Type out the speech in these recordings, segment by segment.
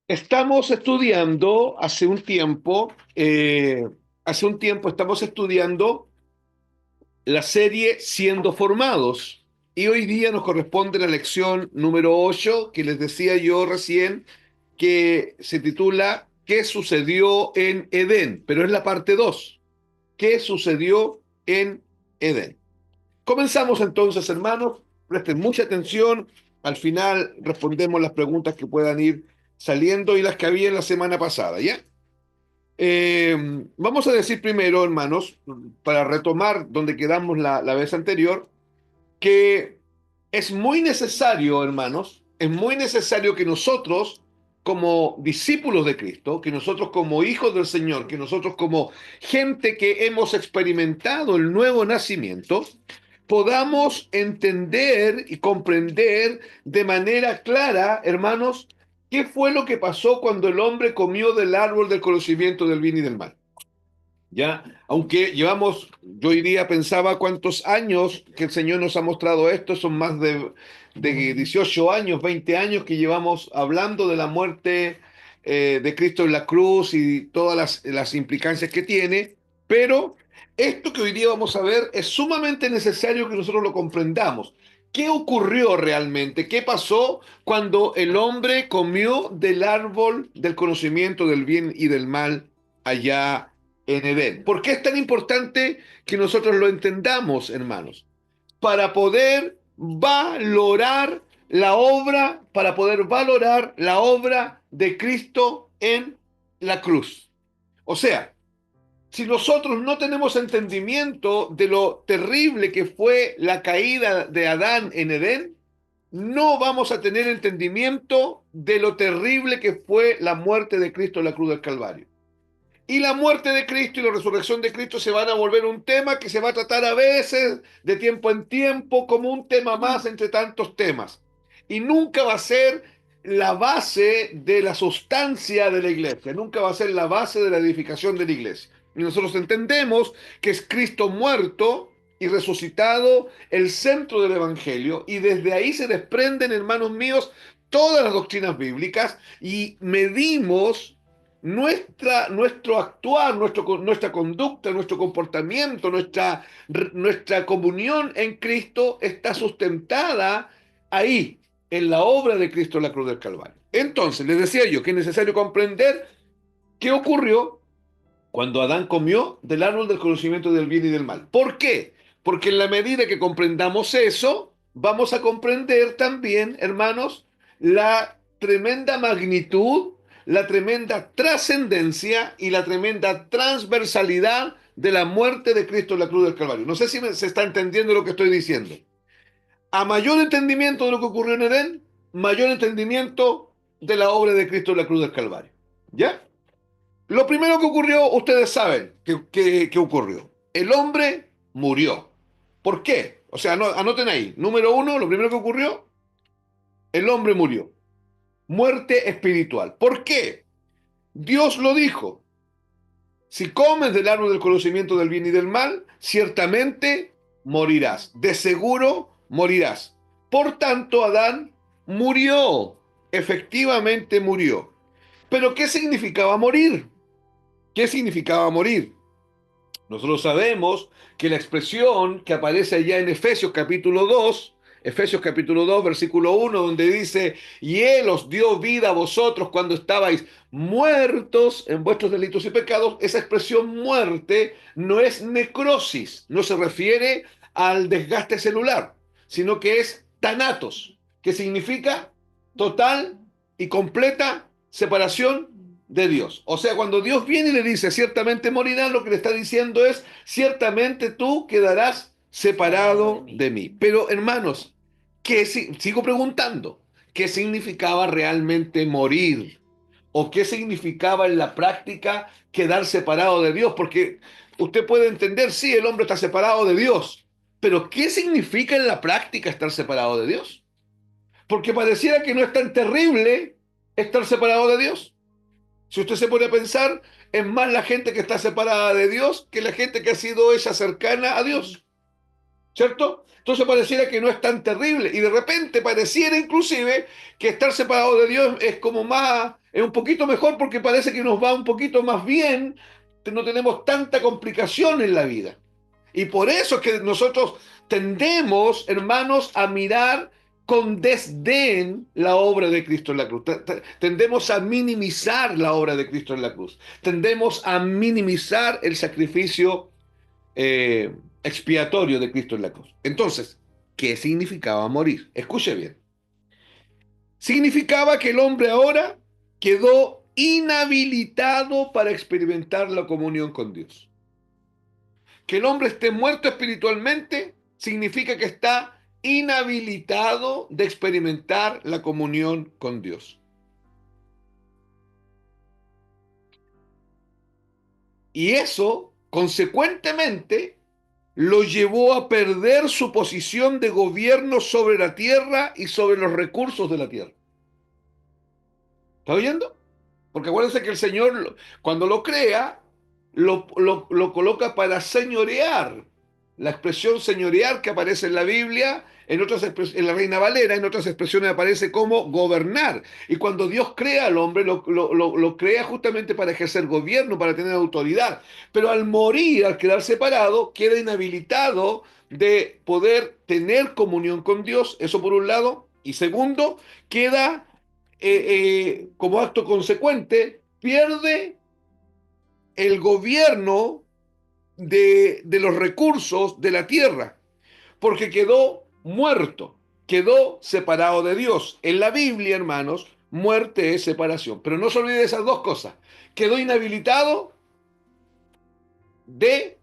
Estamos estudiando hace un tiempo estamos estudiando la serie Siendo Formados y hoy día nos corresponde la lección número 8 que les decía yo recién que se titula ¿Qué sucedió en Edén? Pero es la parte 2. ¿Qué sucedió en Edén? Comenzamos entonces, hermanos. Presten mucha atención. Al final respondemos las preguntas que puedan ir saliendo y las que había en la semana pasada, ¿ya? Vamos a decir primero, hermanos, para retomar donde quedamos la vez anterior, que es muy necesario, hermanos, es muy necesario que nosotros, como discípulos de Cristo, que nosotros como hijos del Señor, que nosotros como gente que hemos experimentado el nuevo nacimiento, podamos entender y comprender de manera clara, hermanos, qué fue lo que pasó cuando el hombre comió del árbol del conocimiento del bien y del mal. ¿Ya? Aunque llevamos, yo hoy día pensaba cuántos años que el Señor nos ha mostrado esto, son más de 18 años, 20 años que llevamos hablando de la muerte de Cristo en la cruz y todas las implicancias que tiene, pero esto que hoy día vamos a ver es sumamente necesario que nosotros lo comprendamos. ¿Qué ocurrió realmente? ¿Qué pasó cuando el hombre comió del árbol del conocimiento del bien y del mal allá en Edén? ¿Por qué es tan importante que nosotros lo entendamos, hermanos? Para poder valorar la obra de Cristo en la cruz. O sea, si nosotros no tenemos entendimiento de lo terrible que fue la caída de Adán en Edén, no vamos a tener entendimiento de lo terrible que fue la muerte de Cristo en la cruz del Calvario. Y la muerte de Cristo y la resurrección de Cristo se van a volver un tema que se va a tratar a veces, de tiempo en tiempo, como un tema más entre tantos temas. Y nunca va a ser la base de la sustancia de la iglesia, nunca va a ser la base de la edificación de la iglesia. Y nosotros entendemos que es Cristo muerto y resucitado el centro del Evangelio, y desde ahí se desprenden, hermanos míos, todas las doctrinas bíblicas y medimos nuestro actuar, nuestra conducta, nuestro comportamiento, nuestra comunión en Cristo está sustentada ahí, en la obra de Cristo en la cruz del Calvario. Entonces, les decía yo que es necesario comprender qué ocurrió cuando Adán comió del árbol del conocimiento del bien y del mal. ¿Por qué? Porque en la medida que comprendamos eso, vamos a comprender también, hermanos, la tremenda magnitud, la tremenda trascendencia y la tremenda transversalidad de la muerte de Cristo en la cruz del Calvario. No sé si se está entendiendo lo que estoy diciendo. A mayor entendimiento de lo que ocurrió en Edén, mayor entendimiento de la obra de Cristo en la cruz del Calvario. ¿Ya? Lo primero que ocurrió, ustedes saben que ocurrió. El hombre murió. ¿Por qué? O sea, anoten ahí. Número uno, lo primero que ocurrió, el hombre murió. Muerte espiritual. ¿Por qué? Dios lo dijo. Si comes del árbol del conocimiento del bien y del mal, ciertamente morirás. De seguro morirás. Por tanto, Adán murió. Efectivamente murió. Pero ¿qué significaba morir? ¿Qué significaba morir? Nosotros sabemos que la expresión que aparece allá en Efesios capítulo 2, versículo 1, donde dice, y Él os dio vida a vosotros cuando estabais muertos en vuestros delitos y pecados, esa expresión muerte no es necrosis, no se refiere al desgaste celular, sino que es thanatos, que significa total y completa separación de Dios. O sea, cuando Dios viene y le dice, ciertamente morirás, lo que le está diciendo es, ciertamente tú quedarás separado de mí. Pero hermanos, sigo preguntando, ¿qué significaba realmente morir? ¿O qué significaba en la práctica quedar separado de Dios? Porque usted puede entender, sí, el hombre está separado de Dios, pero ¿qué significa en la práctica estar separado de Dios? Porque pareciera que no es tan terrible estar separado de Dios. Si usted se pone a pensar, es más la gente que está separada de Dios que la gente que ha sido ella cercana a Dios. ¿cierto? Entonces pareciera que no es tan terrible y de repente pareciera inclusive que estar separado de Dios es como más, es un poquito mejor porque parece que nos va un poquito más bien, no tenemos tanta complicación en la vida. Y por eso es que nosotros tendemos, hermanos, a mirar con desdén la obra de Cristo en la cruz. Tendemos a minimizar la obra de Cristo en la cruz. Tendemos a minimizar el sacrificio expiatorio de Cristo en la cruz. Entonces, ¿qué significaba morir? Escuche bien. Significaba que el hombre ahora quedó inhabilitado para experimentar la comunión con Dios. Que el hombre esté muerto espiritualmente significa que está inhabilitado de experimentar la comunión con Dios. Y eso, consecuentemente, lo llevó a perder su posición de gobierno sobre la tierra y sobre los recursos de la tierra. ¿Está oyendo? Porque acuérdense que el Señor, cuando lo crea, lo coloca para señorear. La expresión señorear que aparece en la Biblia, en la Reina Valera, en otras expresiones aparece como gobernar. Y cuando Dios crea al hombre, lo crea justamente para ejercer gobierno, para tener autoridad. Pero al morir, al quedar separado, queda inhabilitado de poder tener comunión con Dios, eso por un lado. Y segundo, queda como acto consecuente, pierde el gobierno de los recursos de la tierra, porque quedó muerto, quedó separado de Dios. En la Biblia, hermanos, muerte es separación. Pero no se olvide de esas dos cosas. Quedó inhabilitado de,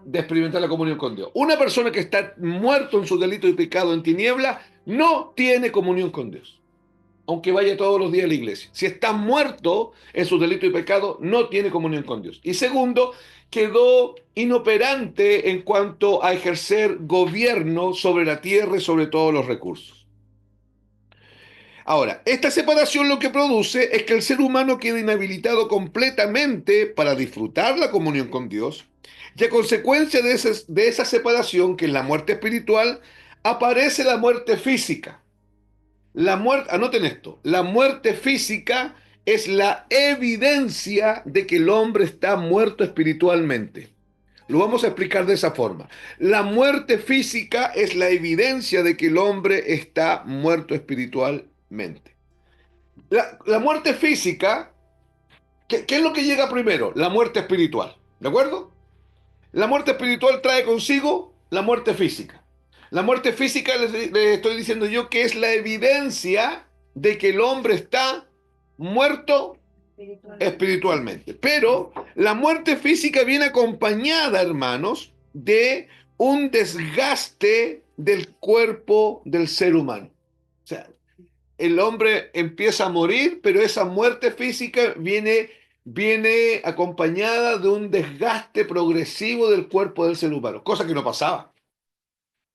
de experimentar la comunión con Dios. Una persona que está muerto en su delito y pecado en tiniebla no tiene comunión con Dios, aunque vaya todos los días a la iglesia. Si está muerto en su delito y pecado, no tiene comunión con Dios. Y segundo, quedó inoperante en cuanto a ejercer gobierno sobre la tierra y sobre todos los recursos. Ahora, esta separación lo que produce es que el ser humano queda inhabilitado completamente para disfrutar la comunión con Dios, y a consecuencia de esa separación, que es la muerte espiritual, aparece la muerte física. La muerte, anoten esto, la muerte física es la evidencia de que el hombre está muerto espiritualmente. Lo vamos a explicar de esa forma. La muerte física es la evidencia de que el hombre está muerto espiritualmente. La muerte física, ¿qué es lo que llega primero? La muerte espiritual. ¿De acuerdo? La muerte espiritual trae consigo la muerte física. La muerte física, les estoy diciendo yo, que es la evidencia de que el hombre está muerto espiritualmente. Pero la muerte física viene acompañada, hermanos, de un desgaste del cuerpo del ser humano. O sea, el hombre empieza a morir, pero esa muerte física viene acompañada de un desgaste progresivo del cuerpo del ser humano, cosa que no pasaba.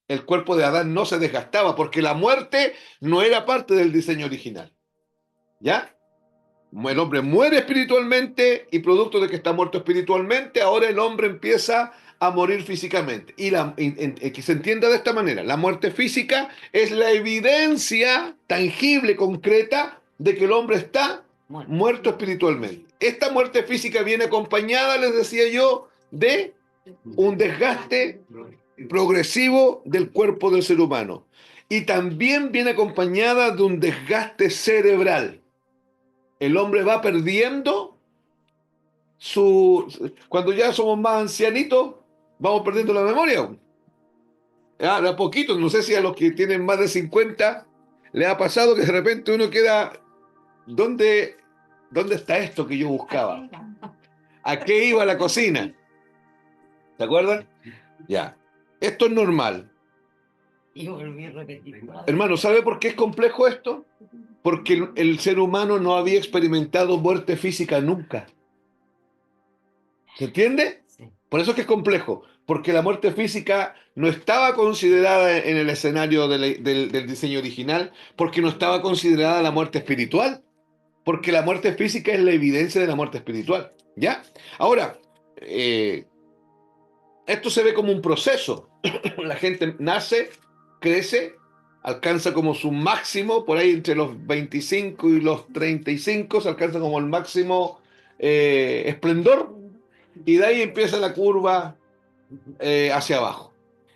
El cuerpo de Adán no se desgastaba porque la muerte no era parte del diseño original. ¿Ya? El hombre muere espiritualmente y producto de que está muerto espiritualmente, ahora el hombre empieza a morir físicamente. Que se entienda de esta manera, la muerte física es la evidencia tangible, concreta, de que el hombre está muerto espiritualmente. Esta muerte física viene acompañada, les decía yo, de un desgaste progresivo del cuerpo del ser humano. Y también viene acompañada de un desgaste cerebral. El hombre va perdiendo cuando ya somos más ancianitos, vamos perdiendo la memoria. De a poquito, no sé si a los que tienen más de 50 les ha pasado que de repente uno queda, ¿dónde, dónde está esto que yo buscaba? ¿A qué iba la cocina? ¿Se acuerdan? Ya. Esto es normal. Y volví a repetir. Hermano, ¿sabe por qué es complejo esto? Porque el ser humano no había experimentado muerte física nunca. ¿Se entiende? Sí. Por eso es que es complejo, porque la muerte física no estaba considerada en el escenario del diseño original, porque no estaba considerada la muerte espiritual, porque la muerte física es la evidencia de la muerte espiritual. ¿Ya? Ahora, Esto se ve como un proceso. La gente nace, crece, alcanza como su máximo, por ahí entre los 25 y los 35, se alcanza como el máximo esplendor, y de ahí empieza la curva hacia abajo.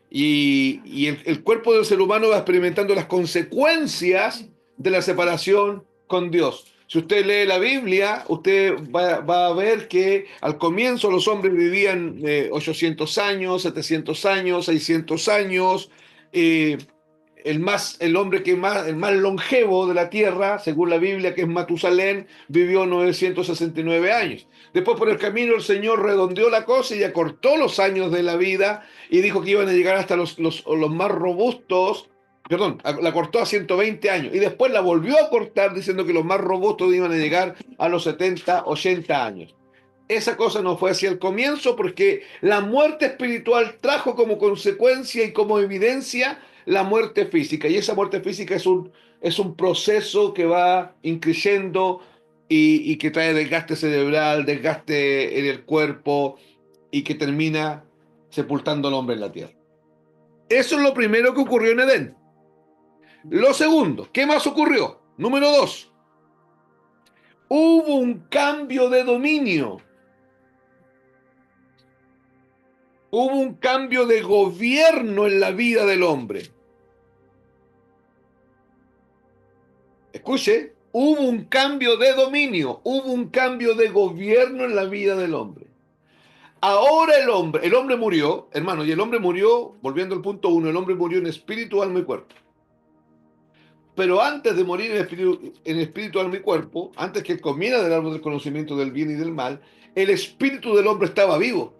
Y el cuerpo del ser humano va experimentando las consecuencias de la separación con Dios. Si usted lee la Biblia, usted va a ver que al comienzo los hombres vivían 800 años, 700 años, 600 años. eh, el hombre el más longevo de la tierra, según la Biblia, que es Matusalén, vivió 969 años. Después por el camino el Señor redondeó la cosa y acortó los años de la vida y dijo que iban a llegar hasta los más robustos, perdón, la cortó a 120 años y después la volvió a cortar diciendo que los más robustos iban a llegar a los 70, 80 años. Esa cosa no fue hacia el comienzo porque la muerte espiritual trajo como consecuencia y como evidencia la muerte física. Y esa muerte física es un proceso que va increyendo y que trae desgaste cerebral, desgaste en el cuerpo y que termina sepultando al hombre en la tierra. Eso es lo primero que ocurrió en Edén. Lo segundo, ¿qué más ocurrió? Número dos, hubo un cambio de dominio. Hubo un cambio de gobierno en la vida del hombre. Escuche, hubo un cambio de dominio, hubo un cambio de gobierno en la vida del hombre. Ahora el hombre murió, hermano, y el hombre murió, volviendo al punto uno, el hombre murió en espíritu, alma y cuerpo. Pero antes de morir en espíritu, alma y cuerpo, antes que comiera del árbol del conocimiento del bien y del mal, el espíritu del hombre estaba vivo.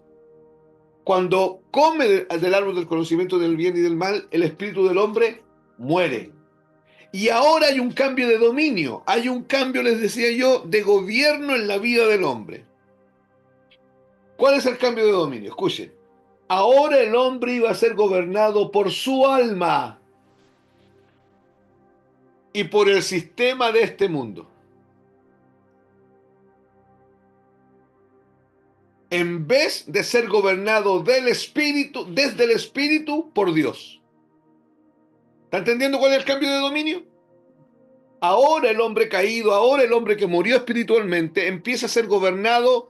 Cuando come del árbol del conocimiento del bien y del mal, el espíritu del hombre muere. Y ahora hay un cambio de dominio, hay un cambio, les decía yo, de gobierno en la vida del hombre. ¿Cuál es el cambio de dominio? Escuchen. Ahora el hombre iba a ser gobernado por su alma y por el sistema de este mundo, en vez de ser gobernado del espíritu, desde el espíritu, por Dios. ¿Está entendiendo cuál es el cambio de dominio? Ahora el hombre caído, ahora el hombre que murió espiritualmente, empieza a ser gobernado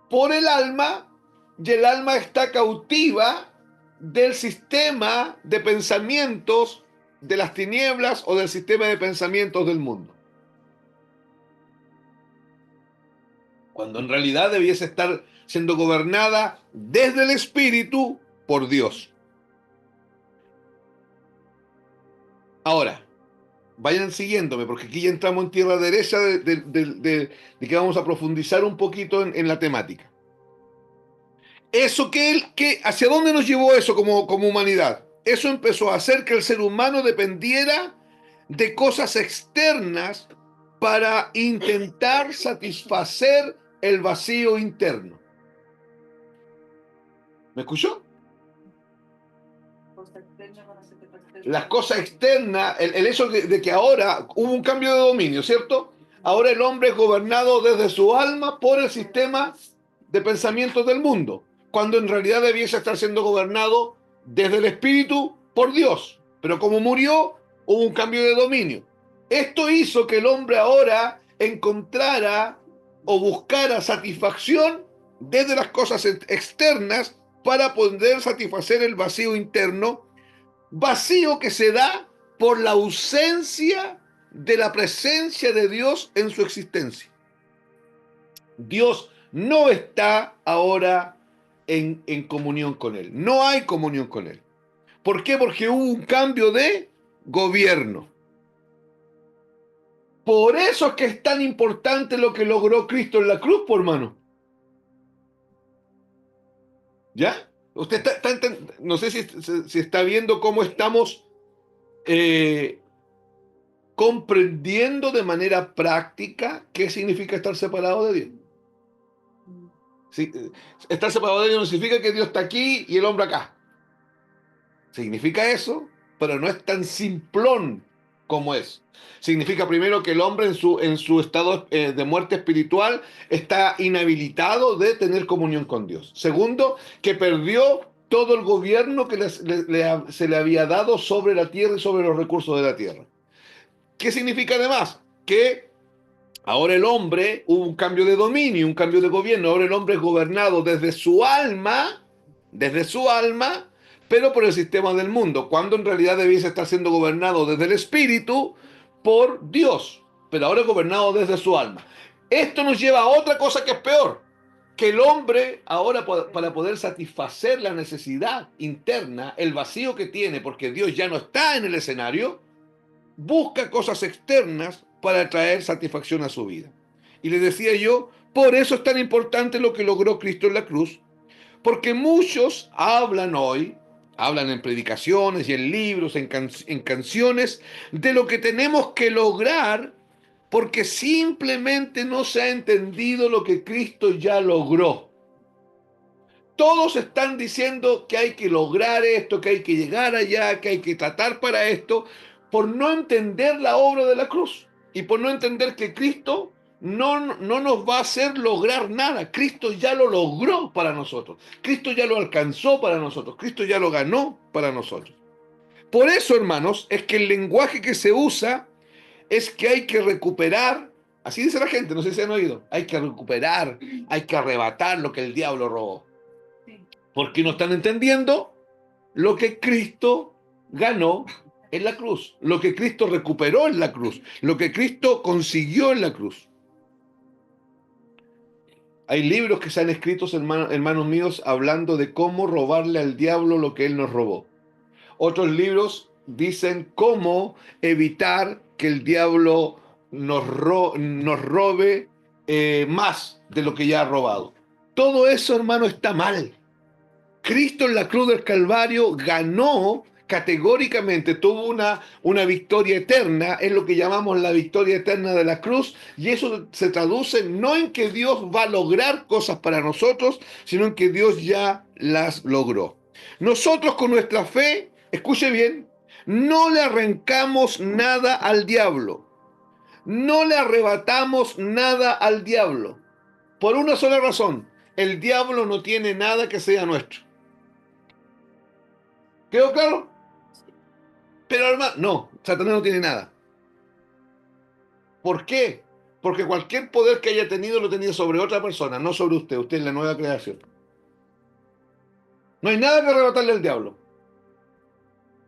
por el alma y el alma está cautiva del sistema de pensamientos de las tinieblas o del sistema de pensamientos del mundo. Cuando en realidad debiese estar siendo gobernada desde el espíritu por Dios. Ahora, vayan siguiéndome, porque aquí ya entramos en tierra derecha de que vamos a profundizar un poquito en la temática. Eso ¿hacia dónde nos llevó eso como humanidad? Eso empezó a hacer que el ser humano dependiera de cosas externas para intentar satisfacer el vacío interno. ¿Me escuchó? Las cosas externas, el hecho de que ahora hubo un cambio de dominio, ¿cierto? Ahora el hombre es gobernado desde su alma por el sistema de pensamientos del mundo, cuando en realidad debiese estar siendo gobernado desde el espíritu por Dios. Pero como murió, hubo un cambio de dominio. Esto hizo que el hombre ahora encontrara o buscara satisfacción desde las cosas externas para poder satisfacer el vacío interno, vacío que se da por la ausencia de la presencia de Dios en su existencia. Dios no está ahora en comunión con él. No hay comunión con él. ¿Por qué? Porque hubo un cambio de gobierno. Por eso es que es tan importante lo que logró Cristo en la cruz, por hermano. ¿Ya? Usted no sé si está viendo cómo estamos comprendiendo de manera práctica qué significa estar separado de Dios. Sí, estar separado de Dios no significa que Dios está aquí y el hombre acá. Significa eso, pero no es tan simplón ¿Cómo es? Significa primero que el hombre en su estado de muerte espiritual está inhabilitado de tener comunión con Dios. Segundo, que perdió todo el gobierno que se le había dado sobre la tierra y sobre los recursos de la tierra. ¿Qué significa además? Que ahora el hombre, hubo un cambio de dominio, un cambio de gobierno, ahora el hombre es gobernado desde su alma, pero por el sistema del mundo, cuando en realidad debiese estar siendo gobernado desde el espíritu por Dios, pero ahora es gobernado desde su alma. Esto nos lleva a otra cosa que es peor, que el hombre ahora para poder satisfacer la necesidad interna, el vacío que tiene, porque Dios ya no está en el escenario, busca cosas externas para traer satisfacción a su vida. Y le decía yo, por eso es tan importante lo que logró Cristo en la cruz, porque muchos hablan hoy, hablan en predicaciones y en libros, en canciones, de lo que tenemos que lograr porque simplemente no se ha entendido lo que Cristo ya logró. Todos están diciendo que hay que lograr esto, que hay que llegar allá, que hay que tratar para esto, por no entender la obra de la cruz y por no entender que Cristo no nos va a hacer lograr nada. Cristo ya lo logró para nosotros. Cristo ya lo alcanzó para nosotros. Cristo ya lo ganó para nosotros. Por eso, hermanos, es que el lenguaje que se usa es que hay que recuperar, así dice la gente, no sé si han oído, hay que recuperar, hay que arrebatar lo que el diablo robó. Porque no están entendiendo lo que Cristo ganó en la cruz, lo que Cristo recuperó en la cruz, lo que Cristo consiguió en la cruz. Hay libros que se han escrito, hermanos míos, hablando de cómo robarle al diablo lo que él nos robó. Otros libros dicen cómo evitar que el diablo nos robe más de lo que ya ha robado. Todo eso, hermano, está mal. Cristo en la cruz del Calvario ganó categóricamente, tuvo una victoria eterna, es lo que llamamos la victoria eterna de la cruz, y eso se traduce no en que Dios va a lograr cosas para nosotros, sino en que Dios ya las logró. Nosotros con nuestra fe, escuche bien, no le arrancamos nada al diablo, no le arrebatamos nada al diablo, por una sola razón, el diablo no tiene nada que sea nuestro. ¿Quedó claro? Pero hermano, no, Satanás no tiene nada. ¿Por qué? Porque cualquier poder que haya tenido lo ha tenido sobre otra persona, no sobre usted. Usted es la nueva creación. No hay nada que arrebatarle al diablo.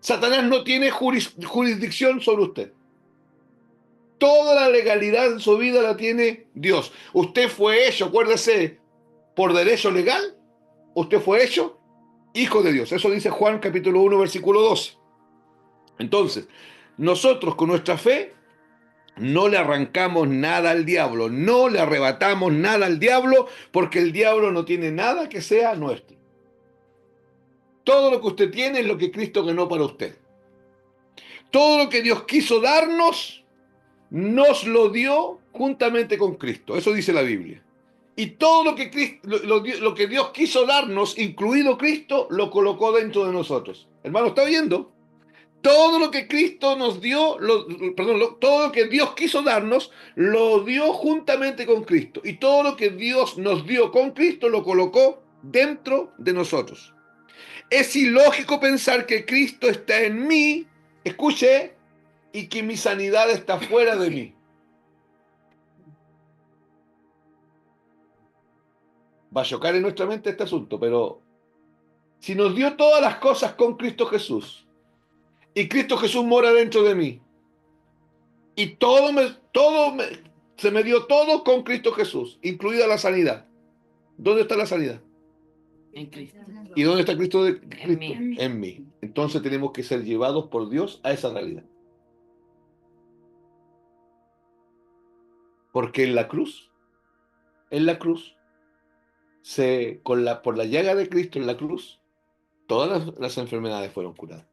Satanás no tiene jurisdicción sobre usted. Toda la legalidad en su vida la tiene Dios. Usted fue hecho, acuérdese, por derecho legal. Usted fue hecho hijo de Dios. Eso dice Juan capítulo 1, versículo 12. Entonces, nosotros con nuestra fe no le arrancamos nada al diablo, no le arrebatamos nada al diablo, porque el diablo no tiene nada que sea nuestro. Todo lo que usted tiene es lo que Cristo ganó para usted. Todo lo que Dios quiso darnos, nos lo dio juntamente con Cristo. Eso dice la Biblia. Y todo lo que, lo que Dios quiso darnos, incluido Cristo, lo colocó dentro de nosotros. Hermano, ¿está oyendo? Todo lo que Cristo nos dio, todo lo que Dios quiso darnos, lo dio juntamente con Cristo. Y todo lo que Dios nos dio con Cristo, lo colocó dentro de nosotros. Es ilógico pensar que Cristo está en mí, escuche, y que mi sanidad está fuera de mí. Va a chocar en nuestra mente este asunto, pero si nos dio todas las cosas con Cristo Jesús, y Cristo Jesús mora dentro de mí, y se me dio todo con Cristo Jesús, incluida la sanidad. ¿Dónde está la sanidad? En Cristo. ¿Y dónde está Cristo? En mí. En mí. Entonces tenemos que ser llevados por Dios a esa realidad. Porque en la cruz, por la llaga de Cristo en la cruz, todas las enfermedades fueron curadas.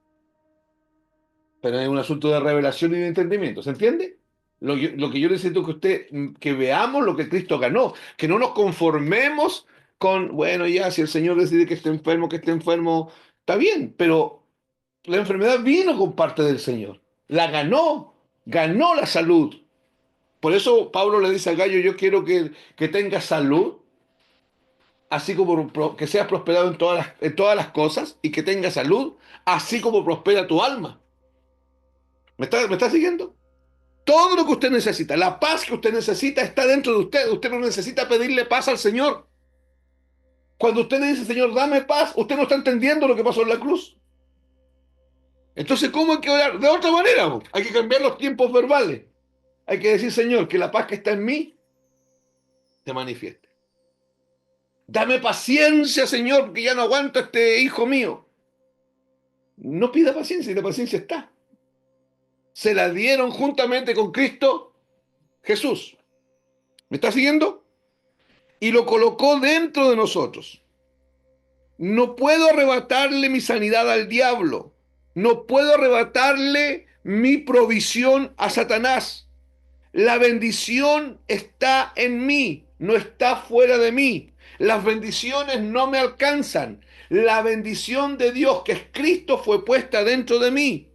Pero es un asunto de revelación y de entendimiento. ¿Se entiende? Lo que yo necesito que que veamos lo que Cristo ganó, que no nos conformemos con, bueno, ya, si el Señor decide que esté enfermo, está bien, pero la enfermedad vino con parte del Señor, la ganó, ganó la salud. Por eso Pablo le dice a Gallo, yo quiero que tengas salud, así como que seas prosperado en todas las cosas y que tengas salud, así como prospera tu alma. Me está siguiendo? Todo lo que usted necesita, la paz que usted necesita está dentro de usted. Usted no necesita pedirle paz al Señor. Cuando usted le dice, Señor, dame paz, usted no está entendiendo lo que pasó en la cruz. Entonces, ¿cómo hay que orar? De otra manera, hay que cambiar los tiempos verbales. Hay que decir, Señor, que la paz que está en mí te manifieste. Dame paciencia, Señor, que ya no aguanto a este hijo mío. No pida paciencia, y la paciencia está. Se la dieron juntamente con Cristo Jesús. ¿Me está siguiendo? Y lo colocó dentro de nosotros. No puedo arrebatarle mi sanidad al diablo. No puedo arrebatarle mi provisión a Satanás. La bendición está en mí, no está fuera de mí. Las bendiciones no me alcanzan. La bendición de Dios, que es Cristo, fue puesta dentro de mí.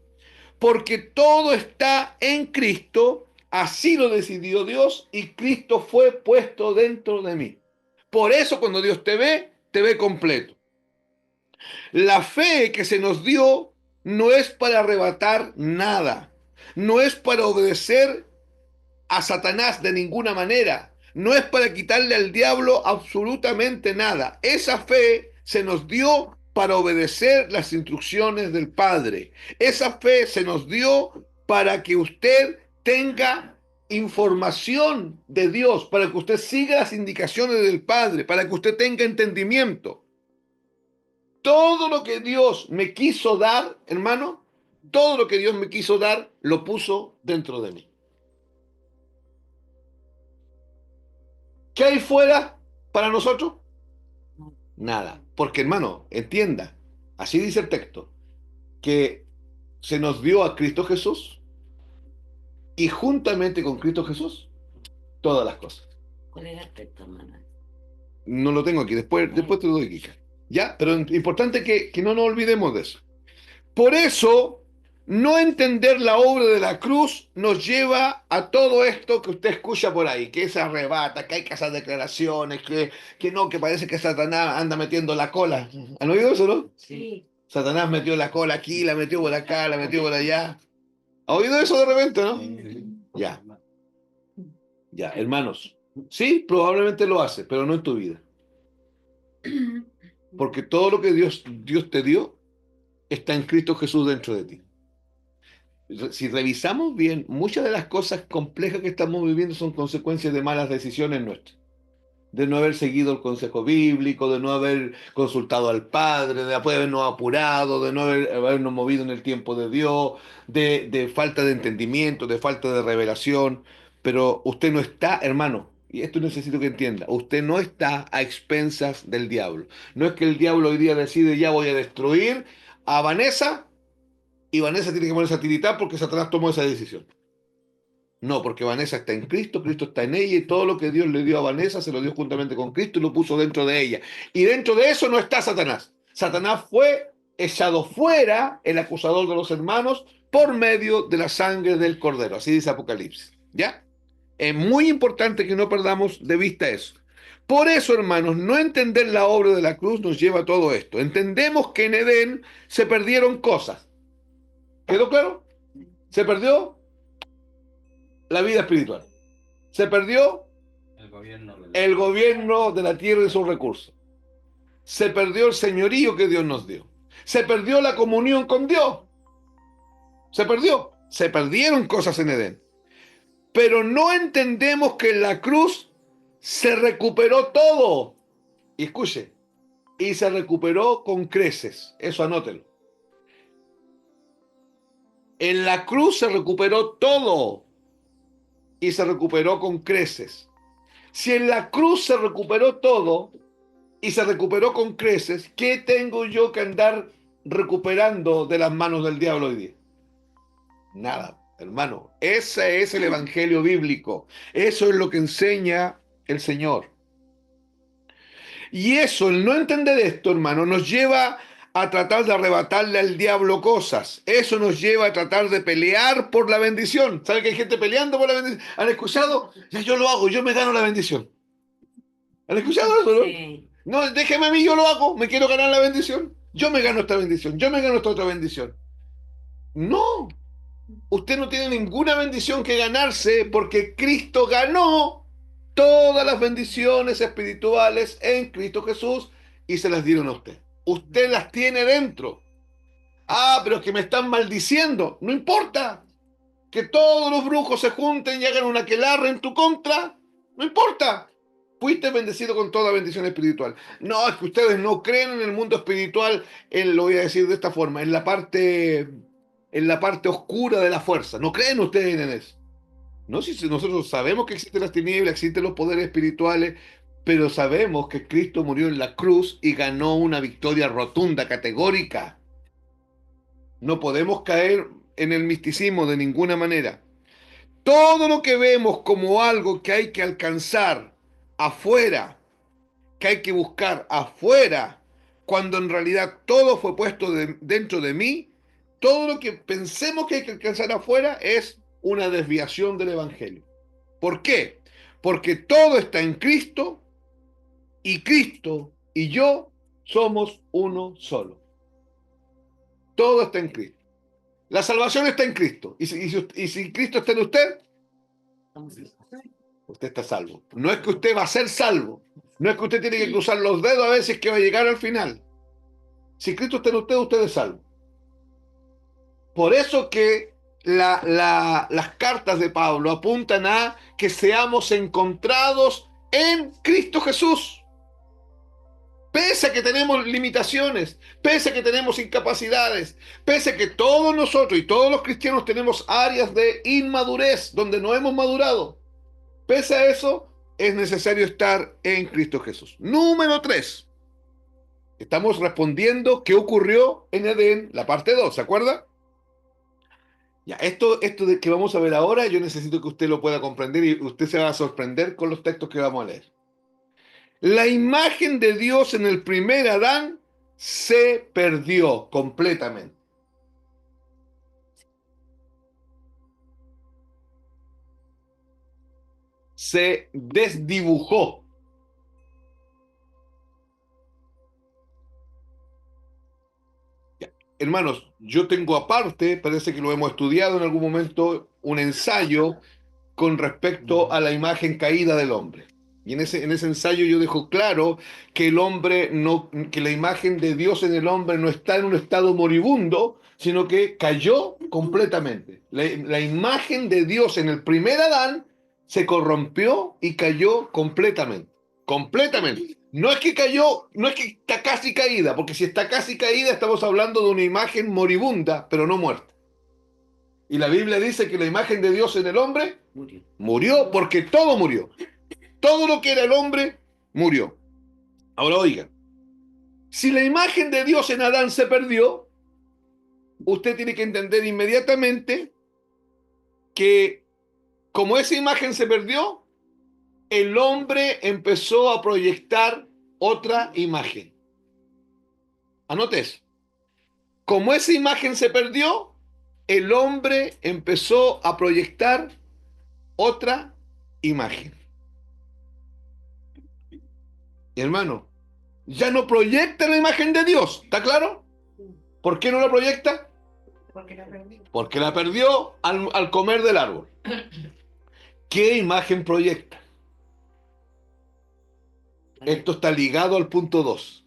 Porque todo está en Cristo, así lo decidió Dios y Cristo fue puesto dentro de mí. Por eso cuando Dios te ve completo. La fe que se nos dio no es para arrebatar nada, no es para obedecer a Satanás de ninguna manera, no es para quitarle al diablo absolutamente nada. Esa fe se nos dio para obedecer las instrucciones del Padre. Esa fe se nos dio para que usted tenga información de Dios, para que usted siga las indicaciones del Padre, para que usted tenga entendimiento. Todo lo que Dios me quiso dar, hermano, todo lo que Dios me quiso dar, lo puso dentro de mí. ¿Qué hay fuera para nosotros? Nada. Porque, hermano, entienda, así dice el texto, que se nos dio a Cristo Jesús y juntamente con Cristo Jesús todas las cosas. ¿Cuál es el texto, hermano? No lo tengo aquí, después te lo doy, Kika. ¿Ya? Pero es importante que no nos olvidemos de eso. Por eso, no entender la obra de la cruz nos lleva a todo esto que usted escucha por ahí, que se arrebata, que hay que hacer declaraciones, que no, que parece que Satanás anda metiendo la cola. ¿Han oído eso, no? Sí. Satanás metió la cola aquí, la metió por acá, la metió por allá. ¿Ha oído eso de repente, no? Ya, ya, hermanos. Sí, probablemente lo hace, pero no en tu vida. Porque todo lo que Dios te dio está en Cristo Jesús dentro de ti. Si revisamos bien, muchas de las cosas complejas que estamos viviendo son consecuencias de malas decisiones nuestras. De no haber seguido el consejo bíblico, de no haber consultado al Padre, de habernos apurado, de no habernos movido en el tiempo de Dios, de falta de entendimiento, de falta de revelación. Pero usted no está, hermano, y esto necesito que entienda, usted no está a expensas del diablo. No es que el diablo hoy día decide ya voy a destruir a Vanessa y Vanessa tiene que ponerse a tiritar porque Satanás tomó esa decisión. No, porque Vanessa está en Cristo, Cristo está en ella y todo lo que Dios le dio a Vanessa se lo dio juntamente con Cristo y lo puso dentro de ella. Y dentro de eso no está Satanás. Satanás fue echado fuera, el acusador de los hermanos, por medio de la sangre del Cordero. Así dice Apocalipsis. ¿Ya? Es muy importante que no perdamos de vista eso. Por eso, hermanos, no entender la obra de la cruz nos lleva a todo esto. Entendemos que en Edén se perdieron cosas. ¿Quedó claro? Se perdió la vida espiritual. Se perdió el gobierno de la tierra y sus recursos. Se perdió el señorío que Dios nos dio. Se perdió la comunión con Dios. Se perdió. Se perdieron cosas en Edén. Pero no entendemos que en la cruz se recuperó todo. Y escuche, y se recuperó con creces. Eso anótelo. En la cruz se recuperó todo y se recuperó con creces. Si en la cruz se recuperó todo y se recuperó con creces, ¿qué tengo yo que andar recuperando de las manos del diablo hoy día? Nada, hermano. Ese es el evangelio bíblico. Eso es lo que enseña el Señor. Y eso, el no entender esto, hermano, nos lleva a tratar de arrebatarle al diablo cosas. Eso nos lleva a tratar de pelear por la bendición. ¿Saben que hay gente peleando por la bendición? ¿Han escuchado? Ya yo lo hago, yo me gano la bendición. ¿Han escuchado eso, no? Sí. No, déjeme a mí, yo lo hago, me quiero ganar la bendición. Yo me gano esta bendición, yo me gano esta otra bendición. No, usted no tiene ninguna bendición que ganarse porque Cristo ganó todas las bendiciones espirituales en Cristo Jesús y se las dieron a usted. Usted las tiene dentro. Ah, pero es que me están maldiciendo. No importa. Que todos los brujos se junten y hagan una aquelarre en tu contra. No importa. Fuiste bendecido con toda bendición espiritual. No, es que ustedes no creen en el mundo espiritual, lo voy a decir de esta forma, en la parte oscura de la fuerza. No creen ustedes en eso. No, si nosotros sabemos que existen las tinieblas, existen los poderes espirituales, pero sabemos que Cristo murió en la cruz y ganó una victoria rotunda, categórica. No podemos caer en el misticismo de ninguna manera. Todo lo que vemos como algo que hay que alcanzar afuera, que hay que buscar afuera, cuando en realidad todo fue puesto dentro de mí, todo lo que pensemos que hay que alcanzar afuera es una desviación del Evangelio. ¿Por qué? Porque todo está en Cristo y Cristo y yo somos uno solo. Todo está en Cristo. La salvación está en Cristo. Y si Cristo está en usted, usted está salvo. No es que usted va a ser salvo. No es que usted tiene que cruzar los dedos a ver si es que va a llegar al final. Si Cristo está en usted, usted es salvo. Por eso que las cartas de Pablo apuntan a que seamos encontrados en Cristo Jesús. Pese a que tenemos limitaciones, pese a que tenemos incapacidades, pese a que todos nosotros y todos los cristianos tenemos áreas de inmadurez donde no hemos madurado. Pese a eso, es necesario estar en Cristo Jesús. Número 3. Estamos respondiendo qué ocurrió en Edén, la parte 2, ¿se acuerda? Ya, esto de que vamos a ver ahora, yo necesito que usted lo pueda comprender y usted se va a sorprender con los textos que vamos a leer. La imagen de Dios en el primer Adán se perdió completamente. Se desdibujó. Hermanos, yo tengo aparte, parece que lo hemos estudiado en algún momento, un ensayo con respecto a la imagen caída del hombre. Y en ese ensayo yo dejo claro que el hombre no, que la imagen de Dios en el hombre no está en un estado moribundo, sino que cayó completamente. La imagen de Dios en el primer Adán se corrompió y cayó completamente. Completamente. No es que cayó, no es que está casi caída, porque si está casi caída estamos hablando de una imagen moribunda, pero no muerta. Y la Biblia dice que la imagen de Dios en el hombre murió porque todo murió. Todo lo que era el hombre murió. Ahora oigan, si la imagen de Dios en Adán se perdió, usted tiene que entender inmediatamente que como esa imagen se perdió, el hombre empezó a proyectar otra imagen. Anote eso. Como esa imagen se perdió, el hombre empezó a proyectar otra imagen. Hermano, ya no proyecta la imagen de Dios, ¿está claro? ¿Por qué no la proyecta? Porque la perdió al comer del árbol. ¿Qué imagen proyecta? Esto está ligado al punto 2.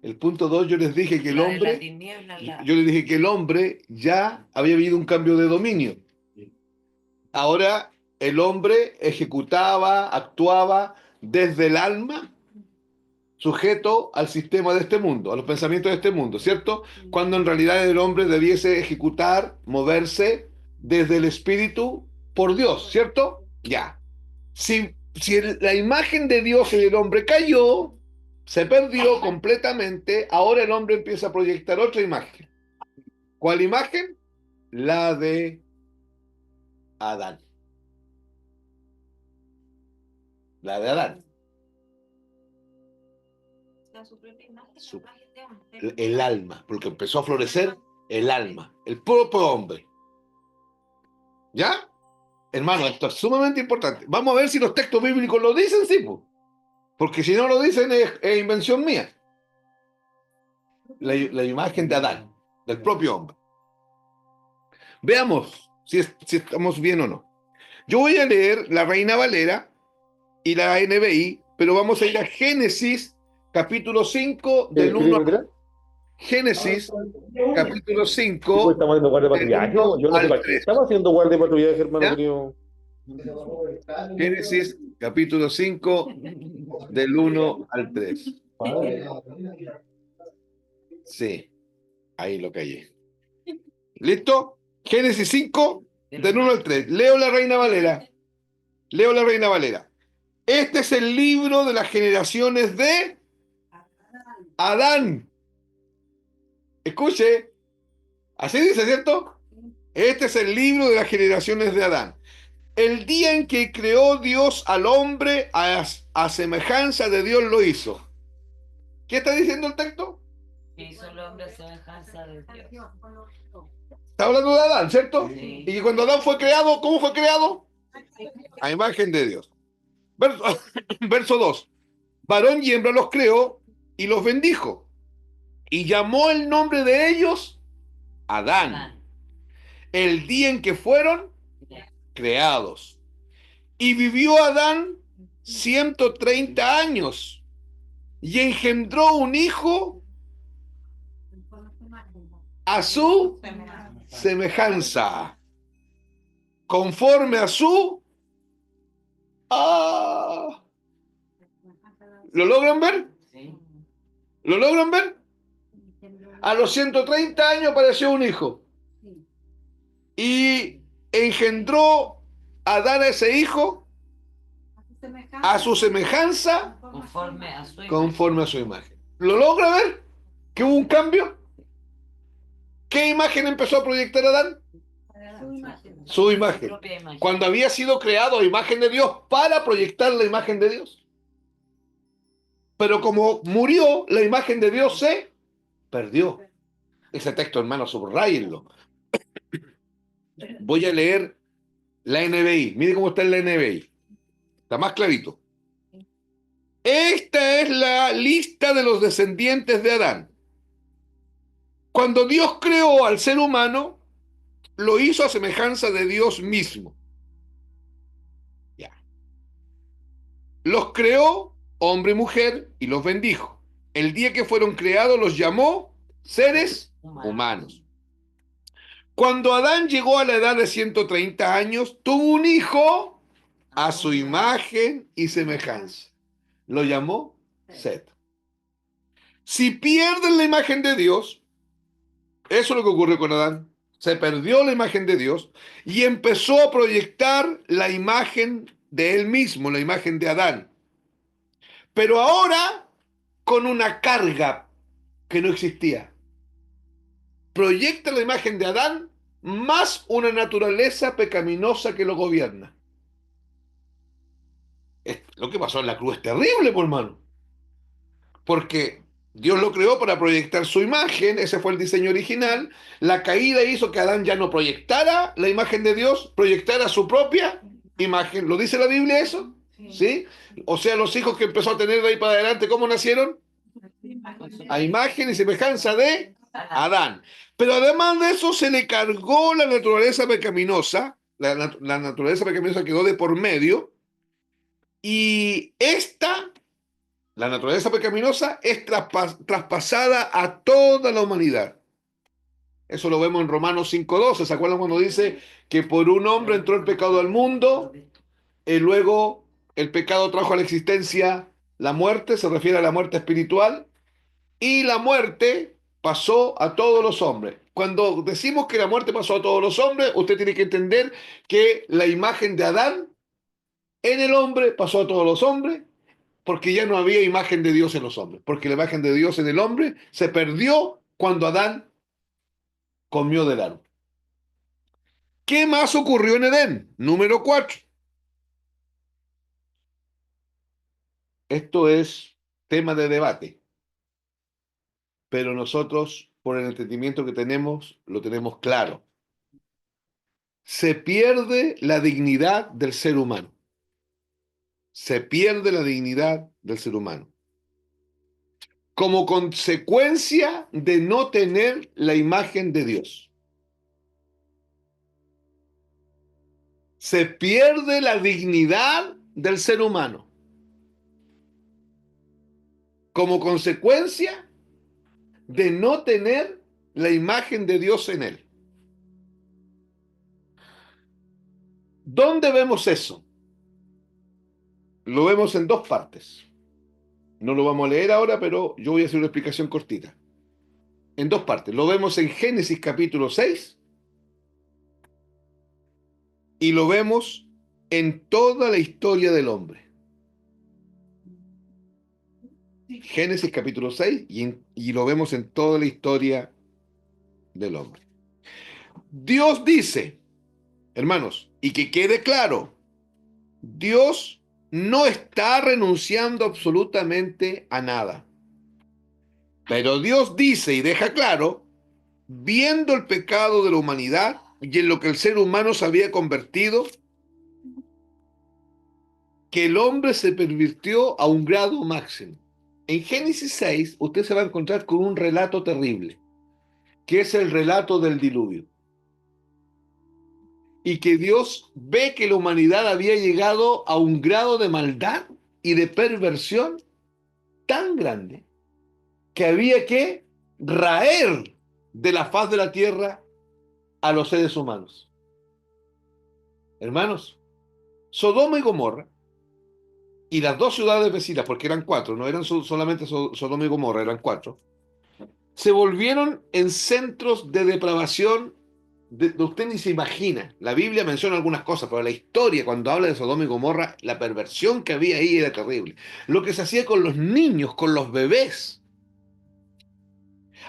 El punto 2 yo les dije que el La de la hombre, tiniebla, yo les dije que el hombre ya había habido un cambio de dominio. Ahora el hombre ejecutaba, actuaba desde el alma, sujeto al sistema de este mundo, a los pensamientos de este mundo, ¿cierto? Cuando en realidad el hombre debiese ejecutar, moverse desde el espíritu por Dios, ¿cierto? Ya. Si la imagen de Dios en el hombre cayó, se perdió completamente, ahora el hombre empieza a proyectar otra imagen. ¿Cuál imagen? La de Adán. La de Adán. el alma, porque empezó a florecer el alma, el propio hombre. ¿Ya? Hermano, esto es sumamente importante. Vamos a ver si los textos bíblicos lo dicen, sí, po. Porque si no lo dicen es invención mía. La imagen de Adán, del propio hombre. Veamos si estamos bien o no. Yo voy a leer la Reina Valera y la NBI, pero vamos a ir a Génesis, capítulo 5, del ¿Quería 1 retirar? Génesis, capítulo Sí, pues 5, estamos haciendo guardia de del patrullaje. 1 Yo no sé al para qué 3. estamos haciendo guardia de patrullaje, hermano ¿Ya? querido. Génesis, capítulo 5, del 1 al 3. Sí, ahí lo callé. ¿Listo? Génesis 5, del 1 al 3. Leo la Reina Valera. Leo la Reina Valera. Este es el libro de las generaciones de Adán. Escuche, así dice, ¿cierto? Este es el libro de las generaciones de Adán. El día en que creó Dios al hombre a semejanza de Dios lo hizo. ¿Qué está diciendo el texto? Que hizo el hombre a semejanza de Dios. Está hablando de Adán, ¿cierto? Sí. Y que cuando Adán fue creado, ¿cómo fue creado? A imagen de Dios. Verso, verso 2. Varón y hembra los creó y los bendijo. Y llamó el nombre de ellos Adán. Adán. El día en que fueron creados. Y vivió Adán 130 años y engendró un hijo a su semejanza, conforme a su... Ah, ¿lo logran ver? Sí. ¿Lo logran ver? A los 130 años apareció un hijo y engendró Adán a ese hijo a su semejanza, Conforme a su imagen. conforme a su imagen. ¿Lo logra ver? ¿Que hubo un cambio? ¿Qué imagen empezó a proyectar Adán? Su imagen. Propia imagen. Cuando había sido creado a imagen de Dios para proyectar la imagen de Dios. Pero como murió, la imagen de Dios se perdió. Ese texto, hermano, subrayenlo. Voy a leer la NBI. Mire cómo está en la NBI. Está más clarito. Esta es la lista de los descendientes de Adán. Cuando Dios creó al ser humano, lo hizo a semejanza de Dios mismo. Ya. Los creó hombre y mujer y los bendijo. El día que fueron creados los llamó seres humanos. Cuando Adán llegó a la edad de 130 años, tuvo un hijo a su imagen y semejanza. Lo llamó Set. Si pierden la imagen de Dios, eso es lo que ocurrió con Adán. Se perdió la imagen de Dios y empezó a proyectar la imagen de él mismo, la imagen de Adán. Pero ahora con una carga que no existía. Proyecta la imagen de Adán más una naturaleza pecaminosa que lo gobierna. Lo que pasó en la cruz es terrible, por hermano. Porque Dios lo creó para proyectar su imagen, ese fue el diseño original. La caída hizo que Adán ya no proyectara la imagen de Dios, proyectara su propia imagen. ¿Lo dice la Biblia eso? ¿Sí? O sea, los hijos que empezó a tener de ahí para adelante, ¿cómo nacieron? A imagen y semejanza de Adán. Pero además de eso se le cargó la naturaleza pecaminosa, la naturaleza pecaminosa quedó de por medio, y la naturaleza pecaminosa, es traspasada a toda la humanidad. Eso lo vemos en Romanos 5:12. ¿Se acuerdan cuando dice que por un hombre entró el pecado al mundo y luego el pecado trajo a la existencia la muerte? Se refiere a la muerte espiritual. Y la muerte pasó a todos los hombres. Cuando decimos que la muerte pasó a todos los hombres, usted tiene que entender que la imagen de Adán en el hombre pasó a todos los hombres, porque ya no había imagen de Dios en los hombres, porque la imagen de Dios en el hombre se perdió cuando Adán comió del árbol. ¿Qué más ocurrió en Edén? Número 4. Esto es tema de debate, pero nosotros, por el entendimiento que tenemos, lo tenemos claro. Se pierde la dignidad del ser humano. Se pierde la dignidad del ser humano. Como consecuencia de no tener la imagen de Dios. Se pierde la dignidad del ser humano. Como consecuencia de no tener la imagen de Dios en él. ¿Dónde vemos eso? Lo vemos en dos partes. No lo vamos a leer ahora, pero yo voy a hacer una explicación cortita. En dos partes. Lo vemos en Génesis capítulo 6 y lo vemos en toda la historia del hombre. Génesis capítulo 6 y lo vemos en toda la historia del hombre. Dios dice, hermanos, y que quede claro, Dios no está renunciando absolutamente a nada. Pero Dios dice y deja claro, viendo el pecado de la humanidad y en lo que el ser humano se había convertido, que el hombre se pervirtió a un grado máximo. En Génesis 6, usted se va a encontrar con un relato terrible, que es el relato del diluvio. Y que Dios ve que la humanidad había llegado a un grado de maldad y de perversión tan grande que había que raer de la faz de la tierra a los seres humanos. Hermanos, Sodoma y Gomorra y las dos ciudades vecinas, porque eran cuatro, no eran solamente Sodoma y Gomorra, eran cuatro, se volvieron en centros de depravación de usted ni se imagina. La Biblia menciona algunas cosas, pero la historia, cuando habla de Sodoma y Gomorra, la perversión que había ahí era terrible. Lo que se hacía con los niños, con los bebés.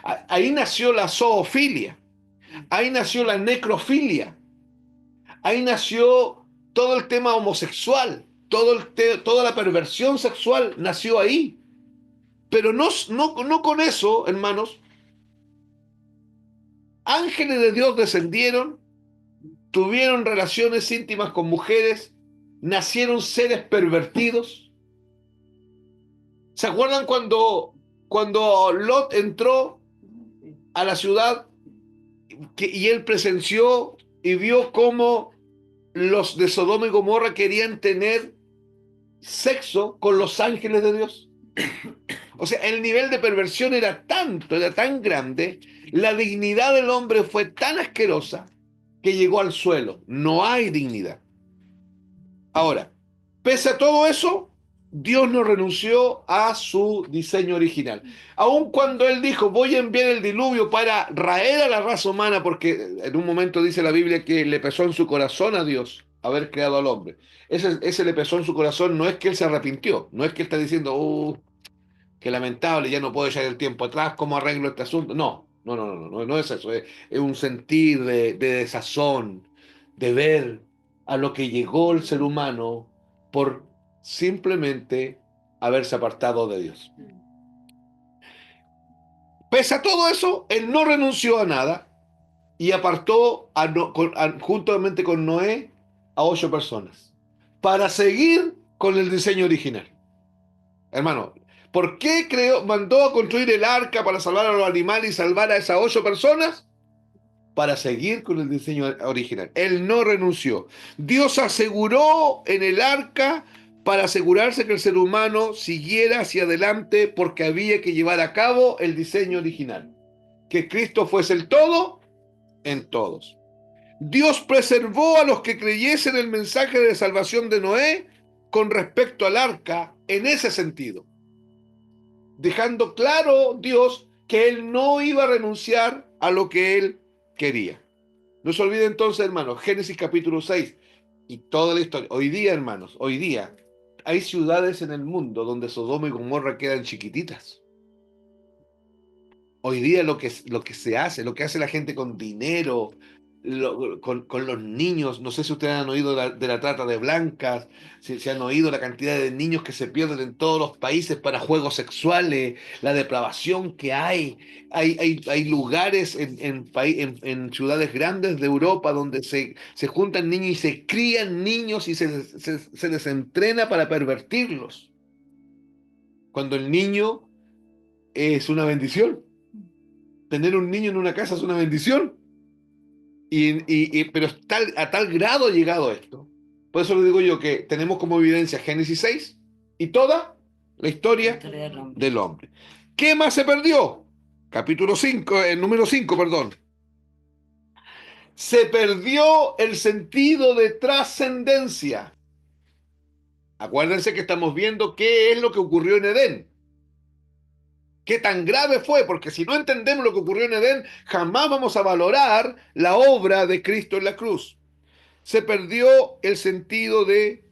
Ahí nació la zoofilia, ahí nació la necrofilia, ahí nació todo el tema homosexual, toda la perversión sexual nació ahí. Pero no con eso, hermanos, ángeles de Dios descendieron, tuvieron relaciones íntimas con mujeres, nacieron seres pervertidos. ¿Se acuerdan cuando Lot entró a la ciudad y él presenció y vio cómo los de Sodoma y Gomorra querían tener sexo con los ángeles de Dios? O sea, el nivel de perversión era tanto, era tan grande, la dignidad del hombre fue tan asquerosa que llegó al suelo. No hay dignidad. Ahora, pese a todo eso, Dios no renunció a su diseño original. Aun cuando Él dijo, voy a enviar el diluvio para raer a la raza humana, porque en un momento dice la Biblia que le pesó en su corazón a Dios haber creado al hombre. Ese le pesó en su corazón, no es que Él se arrepintió, no es que Él está diciendo, qué lamentable, ya no puedo echar el tiempo atrás, ¿cómo arreglo este asunto? No es eso, es un sentir de desazón, de ver a lo que llegó el ser humano por simplemente haberse apartado de Dios. Pese a todo eso, él no renunció a nada y apartó juntamente con Noé a 8 personas para seguir con el diseño original. Hermano, ¿por qué mandó a construir el arca para salvar a los animales y salvar a esas 8 personas? Para seguir con el diseño original. Él no renunció. Dios aseguró en el arca para asegurarse que el ser humano siguiera hacia adelante porque había que llevar a cabo el diseño original. Que Cristo fuese el todo en todos. Dios preservó a los que creyesen el mensaje de salvación de Noé con respecto al arca en ese sentido, dejando claro Dios que Él no iba a renunciar a lo que Él quería. No se olvide entonces, hermanos, Génesis capítulo 6 y toda la historia. Hoy día, hermanos, hoy día hay ciudades en el mundo donde Sodoma y Gomorra quedan chiquititas. Hoy día lo que se hace, lo que hace la gente con dinero, con los niños. No sé si ustedes han oído de la trata de blancas, si han oído la cantidad de niños que se pierden en todos los países para juegos sexuales, la depravación que hay. Hay lugares en ciudades grandes de Europa donde se juntan niños y se crían niños y se les entrena para pervertirlos. Cuando el niño es una bendición. Tener un niño en una casa es una bendición. Pero a tal grado ha llegado esto. Por eso le digo yo que tenemos como evidencia Génesis 6 y toda la La historia historia del hombre. del hombre. ¿Qué más se perdió? Capítulo 5, el número 5, perdón. Se perdió el sentido de trascendencia. Acuérdense que estamos viendo qué es lo que ocurrió en Edén. ¿Qué tan grave fue? Porque si no entendemos lo que ocurrió en Edén, jamás vamos a valorar la obra de Cristo en la cruz. Se perdió el sentido de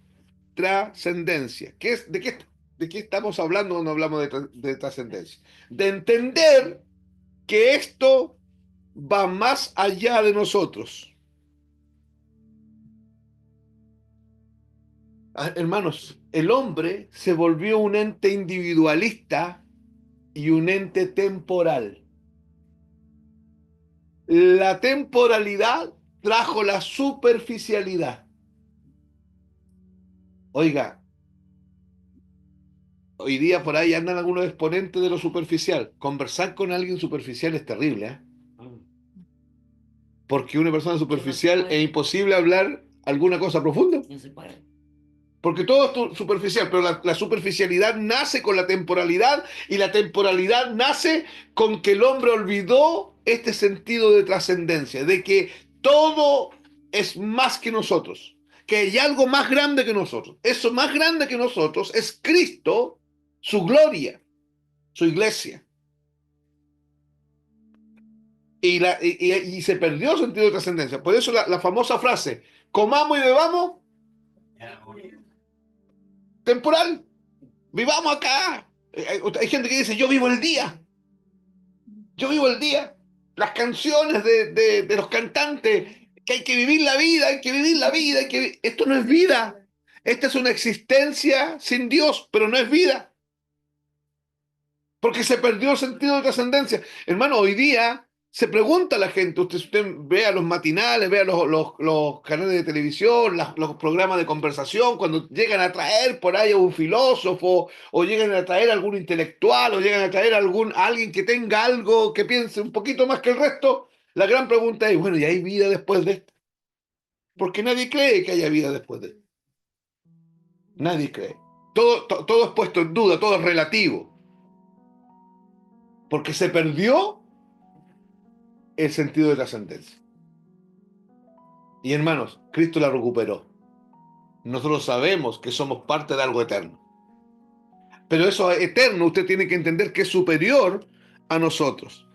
trascendencia. De qué estamos hablando cuando hablamos de trascendencia? De entender que esto va más allá de nosotros. Hermanos, el hombre se volvió un ente individualista y un ente temporal. La temporalidad trajo la superficialidad. Oiga, hoy día por ahí andan algunos exponentes de lo superficial. Conversar con alguien superficial es terrible, ¿eh? Porque una persona superficial es imposible hablar alguna cosa profunda. No se puede. Porque todo es superficial, pero la superficialidad nace con la temporalidad y la temporalidad nace con que el hombre olvidó este sentido de trascendencia, de que todo es más que nosotros, que hay algo más grande que nosotros. Eso más grande que nosotros es Cristo, su gloria, su iglesia. Y se perdió el sentido de trascendencia. Por eso la famosa frase, comamos y bebamos, temporal. Vivamos acá. Hay gente que dice, yo vivo el día. Yo vivo el día. Las canciones de los cantantes, que hay que vivir la vida, hay que vivir la vida. Esto no es vida. Esta es una existencia sin Dios, pero no es vida. Porque se perdió el sentido de trascendencia. Hermano, hoy día se pregunta a la gente, usted vea los matinales, vea los canales de televisión, los programas de conversación, cuando llegan a traer por ahí a un filósofo, o llegan a traer a algún intelectual, o llegan a traer a alguien que tenga algo, que piense un poquito más que el resto, la gran pregunta es, bueno, ¿y hay vida después de esto? Porque nadie cree que haya vida después de esto. Nadie cree. Todo es puesto en duda, todo es relativo. Porque se perdió el sentido de trascendencia. Y hermanos, Cristo la recuperó. Nosotros sabemos que somos parte de algo eterno. Pero eso eterno usted tiene que entender que es superior a nosotros.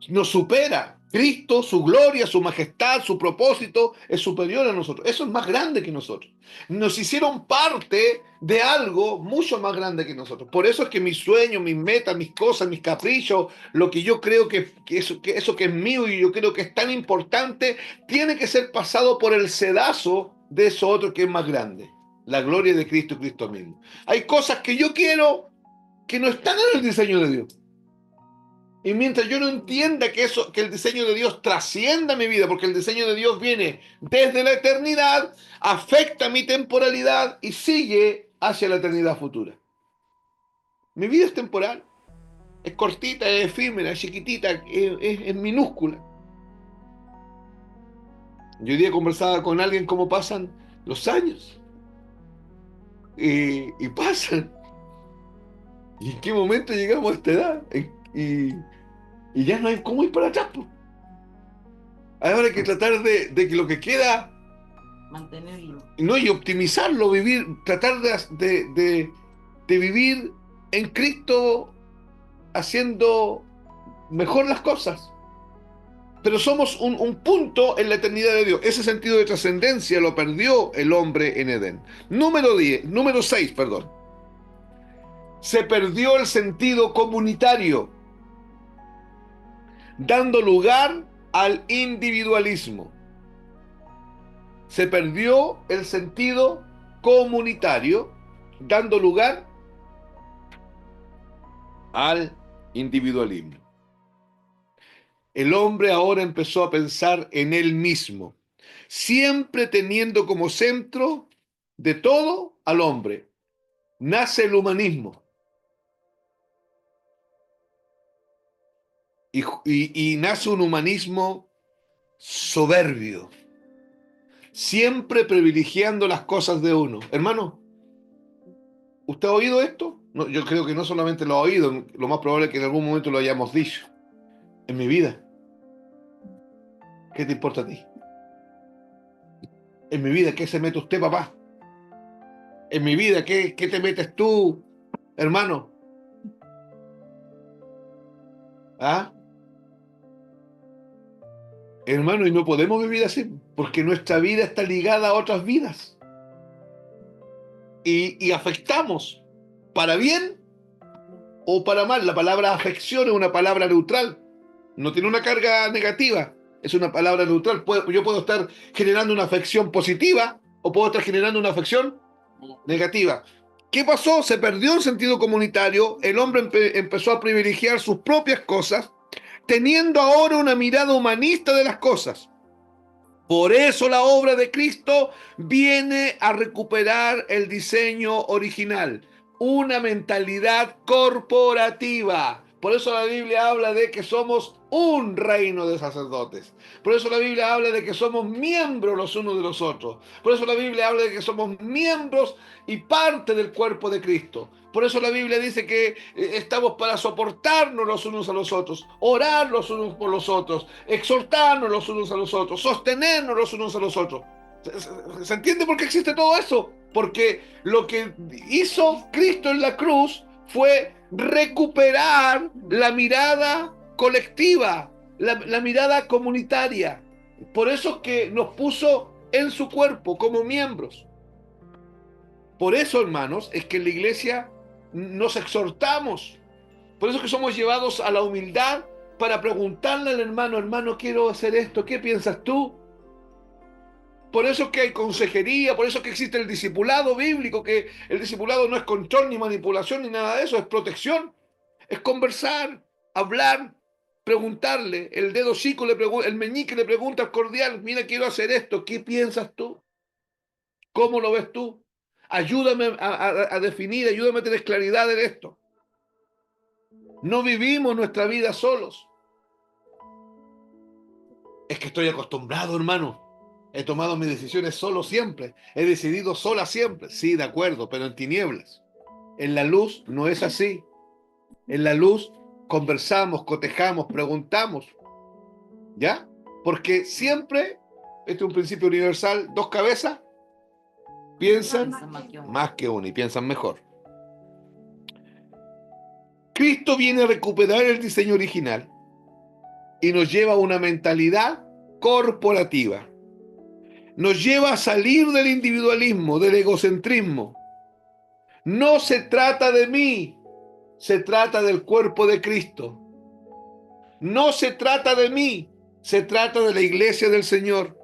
Nos supera. Cristo, su gloria, su majestad, su propósito es superior a nosotros. Eso es más grande que nosotros. Nos hicieron parte de algo mucho más grande que nosotros. Por eso es que mis sueños, mis metas, mis cosas, mis caprichos, lo que yo creo que eso que es mío y yo creo que es tan importante, tiene que ser pasado por el sedazo de eso otro que es más grande. La gloria de Cristo y Cristo mismo. Hay cosas que yo quiero que no están en el diseño de Dios. Y mientras yo no entienda que el diseño de Dios trascienda mi vida, porque el diseño de Dios viene desde la eternidad, afecta mi temporalidad y sigue hacia la eternidad futura. Mi vida es temporal, es cortita, es efímera, es chiquitita, es minúscula. Yo hoy día conversaba con alguien cómo pasan los años. Y pasan. ¿Y en qué momento llegamos a esta edad? Y ya no hay cómo ir para atrás, pues. Ahora hay que tratar de que lo que queda, Mantenerlo. no, y optimizarlo, tratar de vivir en Cristo haciendo mejor las cosas. Pero somos un punto en la eternidad de Dios. Ese sentido de trascendencia lo perdió el hombre en Edén. Número 6, perdón. Se perdió el sentido comunitario, dando lugar al individualismo. Se perdió el sentido comunitario, dando lugar al individualismo. El hombre ahora empezó a pensar en él mismo, siempre teniendo como centro de todo al hombre. Nace el humanismo y nace un humanismo soberbio, siempre privilegiando las cosas de uno. Hermano, ¿usted ha oído esto? No, yo creo que no solamente lo ha oído, lo más probable es que en algún momento lo hayamos dicho. En mi vida, ¿qué te importa a ti? En mi vida, ¿qué se mete usted, papá? En mi vida, ¿qué te metes tú, hermano? ¿Ah? Hermano, y no podemos vivir así, porque nuestra vida está ligada a otras vidas. Y afectamos, para bien o para mal. La palabra afección es una palabra neutral, no tiene una carga negativa, es una palabra neutral. Yo puedo estar generando una afección positiva o puedo estar generando una afección negativa. ¿Qué pasó? Se perdió el sentido comunitario, el hombre empezó a privilegiar sus propias cosas, teniendo ahora una mirada humanista de las cosas. Por eso la obra de Cristo viene a recuperar el diseño original, una mentalidad corporativa. Por eso la Biblia habla de que somos un reino de sacerdotes. Por eso la Biblia habla de que somos miembros los unos de los otros. Por eso la Biblia habla de que somos miembros y parte del cuerpo de Cristo. Por eso la Biblia dice que estamos para soportarnos los unos a los otros, orar los unos por los otros, exhortarnos los unos a los otros, sostenernos los unos a los otros. ¿Se entiende por qué existe todo eso? Porque lo que hizo Cristo en la cruz fue recuperar la mirada colectiva, la mirada comunitaria. Por eso es que nos puso en su cuerpo como miembros. Por eso, hermanos, es que en la iglesia nos exhortamos. Por eso es que somos llevados a la humildad para preguntarle al hermano, hermano, quiero hacer esto, ¿qué piensas tú? Por eso es que hay consejería, por eso es que existe el discipulado bíblico, que el discipulado no es control ni manipulación ni nada de eso, es protección, es conversar, hablar, preguntarle. El dedo chico el meñique le pregunta al cordial, mira, quiero hacer esto, ¿qué piensas tú? ¿Cómo lo ves tú? Ayúdame a definir, ayúdame a tener claridad en esto. No vivimos nuestra vida solos. Es que estoy acostumbrado, hermano. He tomado mis decisiones solo siempre. He decidido sola siempre. Sí, de acuerdo, pero en tinieblas. En la luz no es así. En la luz conversamos, cotejamos, preguntamos. ¿Ya? Porque siempre, este es un principio universal, dos cabezas piensan más que una y piensan mejor. Cristo viene a recuperar el diseño original y nos lleva a una mentalidad corporativa. Nos lleva a salir del individualismo, del egocentrismo. No se trata de mí, se trata del cuerpo de Cristo. No se trata de mí, se trata de la iglesia del Señor.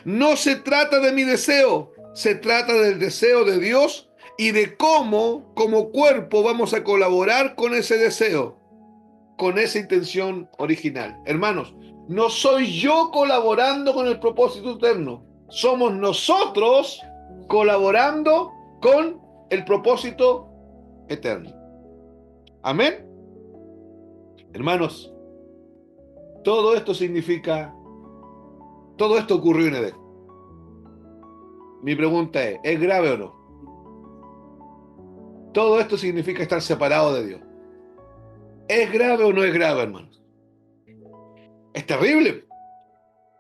No se trata de mi deseo, se trata del deseo de Dios y de cómo, como cuerpo, vamos a colaborar con ese deseo, con esa intención original. Hermanos, no soy yo colaborando con el propósito eterno, somos nosotros colaborando con el propósito eterno. Amén. Hermanos, todo esto significa, todo esto ocurrió en Edén. Mi pregunta ¿es grave o no? Todo esto significa estar separado de Dios. ¿Es grave o no es grave, hermanos? Es terrible.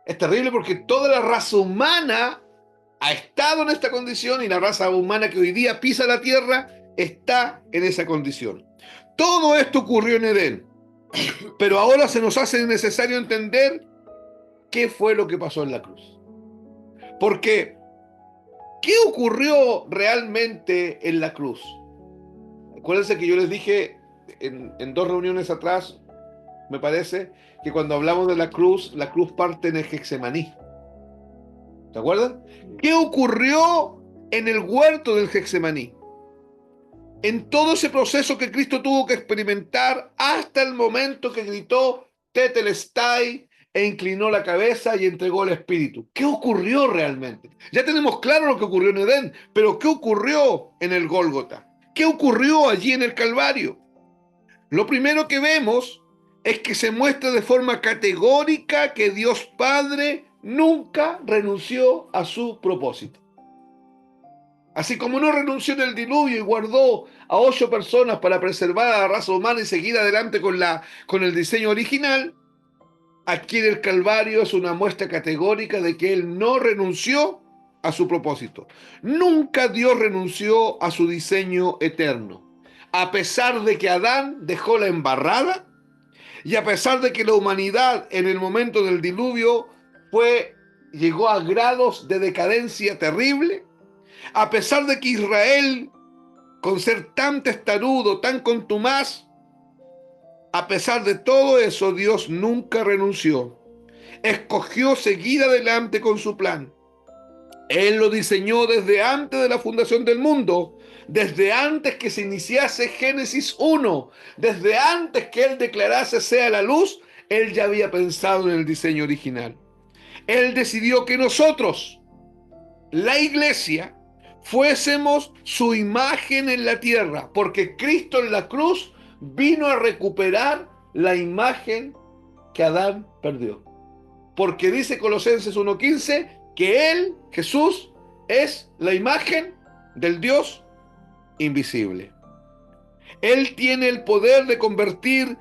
Es terrible porque toda la raza humana ha estado en esta condición y la raza humana que hoy día pisa la tierra está en esa condición. Todo esto ocurrió en Edén, pero ahora se nos hace necesario entender qué fue lo que pasó en la cruz. Porque, ¿qué ocurrió realmente en la cruz? Acuérdense que yo les dije en dos reuniones atrás me parece, que cuando hablamos de la cruz parte en el Getsemaní. ¿Te acuerdas? ¿Qué ocurrió en el huerto del Getsemaní? En todo ese proceso que Cristo tuvo que experimentar hasta el momento que gritó Tetelestai e inclinó la cabeza y entregó el Espíritu. ¿Qué ocurrió realmente? Ya tenemos claro lo que ocurrió en Edén, pero ¿qué ocurrió en el Gólgota? ¿Qué ocurrió allí en el Calvario? Lo primero que vemos es que se muestra de forma categórica que Dios Padre nunca renunció a su propósito. Así como no renunció en el diluvio y guardó a 8 personas para preservar a la raza humana y seguir adelante con el diseño original, aquí en el Calvario es una muestra categórica de que Él no renunció a su propósito. Nunca Dios renunció a su diseño eterno. A pesar de que Adán dejó la embarrada y a pesar de que la humanidad en el momento del diluvio llegó a grados de decadencia terrible, a pesar de que Israel, con ser tan testarudo, tan contumaz, a pesar de todo eso, Dios nunca renunció. Escogió seguir adelante con su plan. Él lo diseñó desde antes de la fundación del mundo, desde antes que se iniciase Génesis 1, desde antes que Él declarase sea la luz, Él ya había pensado en el diseño original. Él decidió que nosotros, la iglesia, fuésemos su imagen en la tierra, porque Cristo en la cruz vino a recuperar la imagen que Adán perdió. Porque dice Colosenses 1:15 que Él, Jesús, es la imagen del Dios invisible. Él tiene el poder de convertir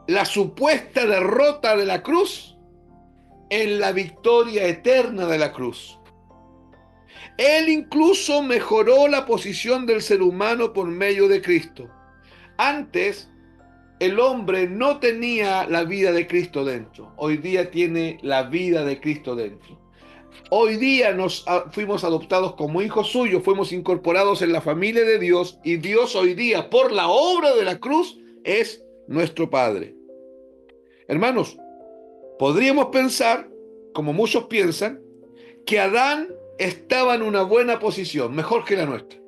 la supuesta derrota de la cruz en la victoria eterna de la cruz. Él incluso mejoró la posición del ser humano por medio de Cristo. Antes, el hombre no tenía la vida de Cristo dentro. Hoy día tiene la vida de Cristo dentro. Hoy día fuimos adoptados como hijos suyos, fuimos incorporados en la familia de Dios y Dios hoy día, por la obra de la cruz, es nuestro Padre. Hermanos, podríamos pensar, como muchos piensan, que Adán estaba en una buena posición, mejor que la nuestra.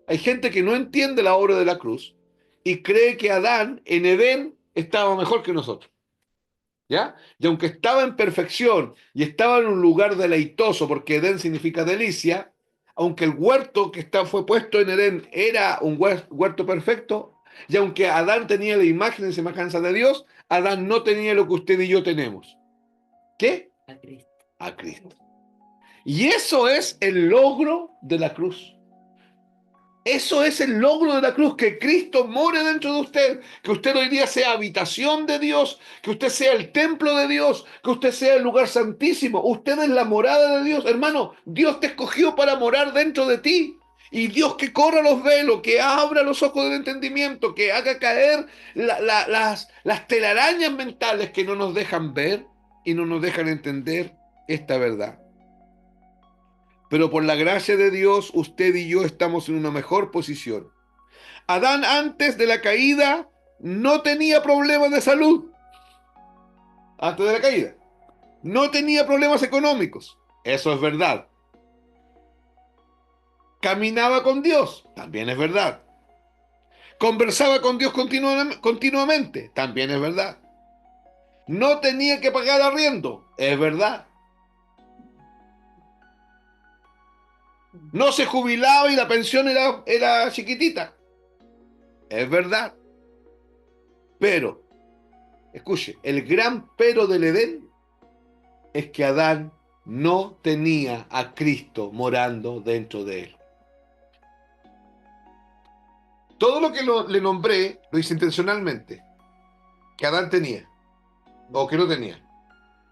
Hay gente que no entiende la obra de la cruz y cree que Adán en Edén estaba mejor que nosotros. ¿Ya? Y aunque estaba en perfección y estaba en un lugar deleitoso, porque Edén significa delicia, aunque el huerto fue puesto en Edén era un huerto perfecto, y aunque Adán tenía la imagen y semejanza de Dios, Adán no tenía lo que usted y yo tenemos. ¿Qué? A Cristo. A Cristo. Y eso es el logro de la cruz. Eso es el logro de la cruz, que Cristo more dentro de usted, que usted hoy día sea habitación de Dios, que usted sea el templo de Dios, que usted sea el lugar santísimo. Usted es la morada de Dios. Hermano, Dios te escogió para morar dentro de ti. Y Dios que corra los velos, que abra los ojos del entendimiento, que haga caer las telarañas mentales que no nos dejan ver y no nos dejan entender esta verdad. Pero por la gracia de Dios, usted y yo estamos en una mejor posición. Adán antes de la caída no tenía problemas de salud. Antes de la caída. No tenía problemas económicos. Eso es verdad. Caminaba con Dios. También es verdad. Conversaba con Dios continuamente. También es verdad. No tenía que pagar arriendo. Es verdad. No se jubilaba y la pensión era chiquitita. Es verdad. Pero, escuche, el gran pero del Edén es que Adán no tenía a Cristo morando dentro de él. Todo lo que le nombré lo hice intencionalmente. Que Adán tenía, o que no tenía,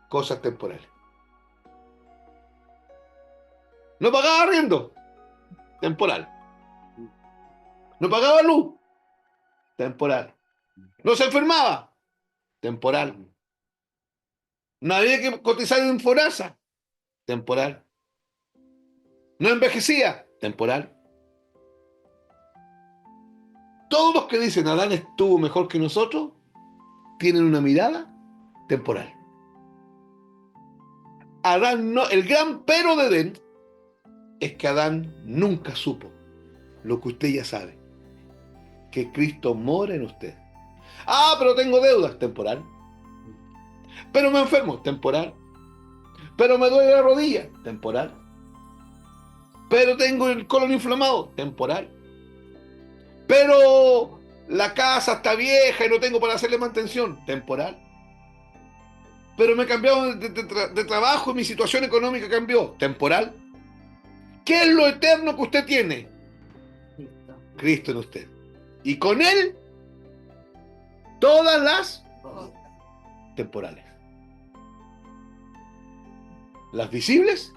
cosas temporales. No pagaba arriendo, temporal. No pagaba luz, temporal. No se enfermaba, temporal. No había que cotizar en Fonasa, temporal. No envejecía, temporal. Todos los que dicen Adán estuvo mejor que nosotros, tienen una mirada temporal. Adán no, el gran pero de Edén es que Adán nunca supo lo que usted ya sabe, que Cristo mora en usted. Ah, pero tengo deudas, temporal. Pero me enfermo, temporal. Pero me duele la rodilla, temporal. Pero tengo el colon inflamado, temporal. Pero la casa está vieja y no tengo para hacerle mantención, temporal. Pero me he cambiado de trabajo y mi situación económica cambió, temporal. ¿Qué es lo eterno que usted tiene? Listo. Cristo en usted. Y con Él, todas las Cosas. temporales. Las visibles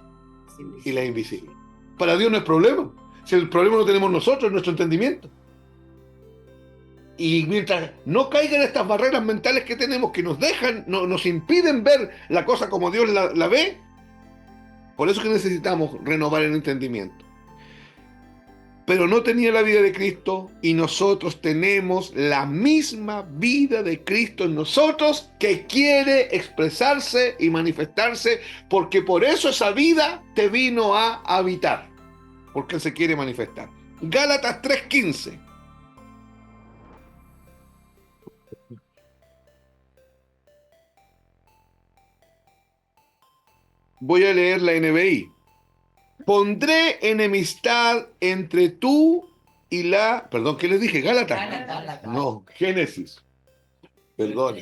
y las invisibles. Para Dios no es problema. Si el problema lo tenemos nosotros, nuestro entendimiento. Y mientras no caigan estas barreras mentales que tenemos, que nos dejan, nos impiden ver la cosa como Dios la ve, por eso que necesitamos renovar el entendimiento. Pero no tenía la vida de Cristo y nosotros tenemos la misma vida de Cristo en nosotros, que quiere expresarse y manifestarse, porque por eso esa vida te vino a habitar, porque Él se quiere manifestar. Gálatas 3:15. Voy a leer la NBI. Pondré enemistad entre tú y la... Perdón, ¿qué les dije? Gálatas. Gálatas. No, Génesis. Perdón.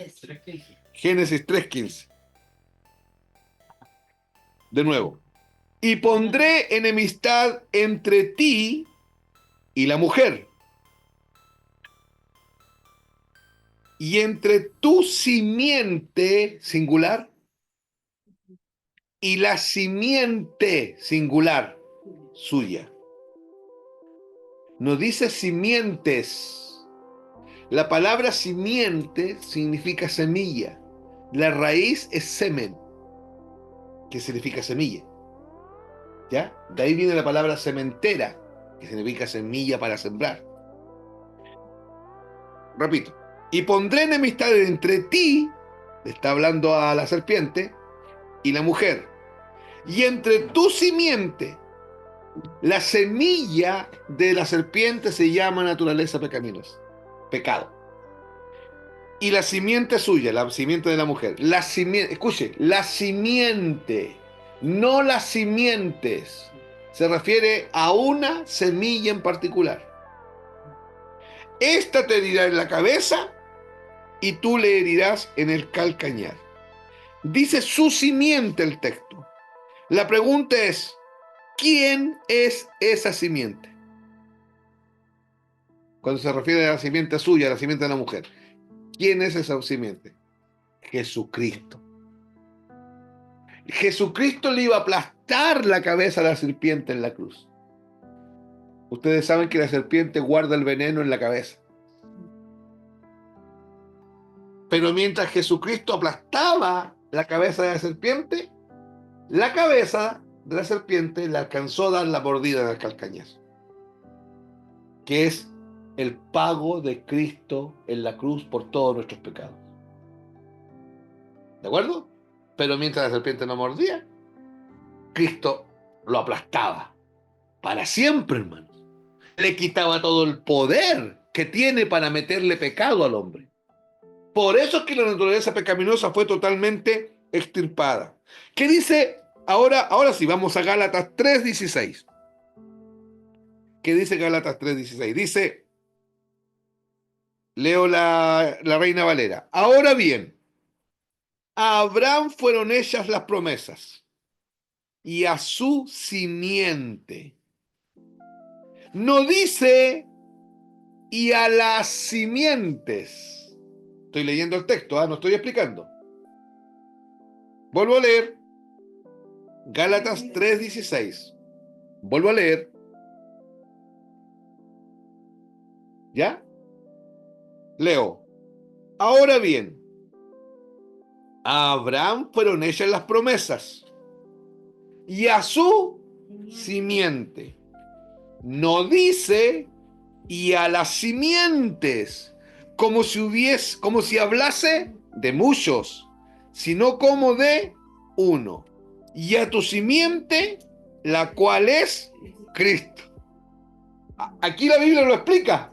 Génesis 3:15. De nuevo. Y pondré enemistad entre ti y la mujer, y entre tu simiente, singular, y la simiente, singular, suya. No dice simientes. La palabra simiente significa semilla. La raíz es semen, que significa semilla. ¿Ya? De ahí viene la palabra sementera, que significa semilla para sembrar. Repito. Y pondré enemistad entre ti, le está hablando a la serpiente, y la mujer. Y entre tu simiente, la semilla de la serpiente se llama naturaleza pecaminosa, pecado. Y la simiente suya, la simiente de la mujer, la simiente, escuche, la simiente, no las simientes, se refiere a una semilla en particular. Esta te herirá en la cabeza y tú le herirás en el calcañar. Dice su simiente el texto. La pregunta es, ¿quién es esa simiente? Cuando se refiere a la simiente suya, a la simiente de la mujer, ¿quién es esa simiente? Jesucristo. Jesucristo le iba a aplastar la cabeza a la serpiente en la cruz. Ustedes saben que la serpiente guarda el veneno en la cabeza. Pero mientras Jesucristo aplastaba la cabeza de la serpiente, la cabeza de la serpiente le alcanzó a dar la mordida del calcañar, que es el pago de Cristo en la cruz por todos nuestros pecados. ¿De acuerdo? Pero mientras la serpiente no mordía, Cristo lo aplastaba para siempre, hermanos. Le quitaba todo el poder que tiene para meterle pecado al hombre. Por eso es que la naturaleza pecaminosa fue totalmente extirpada. ¿Qué dice? Ahora sí, vamos a Gálatas 3:16. ¿Qué dice Gálatas 3:16? Dice, leo la Reina Valera. Ahora bien, a Abraham fueron hechas las promesas y a su simiente. No dice y a las simientes. Estoy leyendo el texto, no estoy explicando. Vuelvo a leer. Gálatas 3:16. Vuelvo a leer. ¿Ya? Leo. Ahora bien, a Abraham fueron hechas las promesas y a su simiente. No dice y a las simientes, como si hablase de muchos, sino como de uno. Y a tu simiente, la cual es Cristo. Aquí la Biblia lo explica,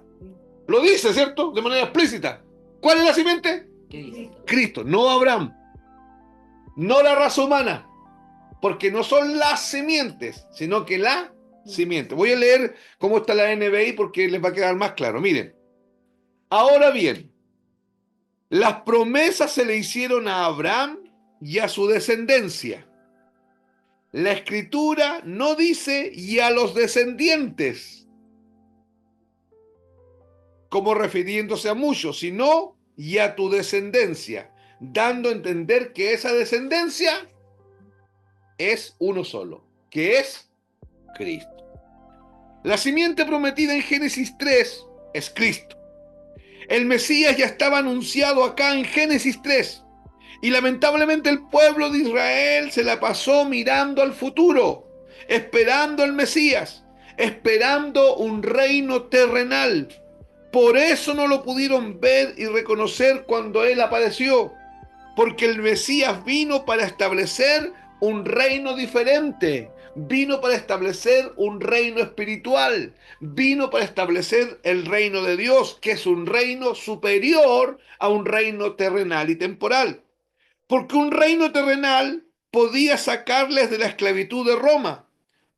lo dice, ¿cierto? De manera explícita. ¿Cuál es la simiente? Cristo. Cristo, no Abraham, no la raza humana, porque no son las simientes, sino que la simiente. Voy a leer cómo está la NBI porque les va a quedar más claro. Miren, ahora bien, las promesas se le hicieron a Abraham y a su descendencia. La escritura no dice y a los descendientes, como refiriéndose a muchos, sino y a tu descendencia, dando a entender que esa descendencia es uno solo, que es Cristo. La simiente prometida en Génesis 3 es Cristo. El Mesías ya estaba anunciado acá en Génesis 3. Y lamentablemente el pueblo de Israel se la pasó mirando al futuro, esperando al Mesías, esperando un reino terrenal. Por eso no lo pudieron ver y reconocer cuando Él apareció, porque el Mesías vino para establecer un reino diferente, vino para establecer un reino espiritual, vino para establecer el reino de Dios, que es un reino superior a un reino terrenal y temporal. Porque un reino terrenal podía sacarles de la esclavitud de Roma,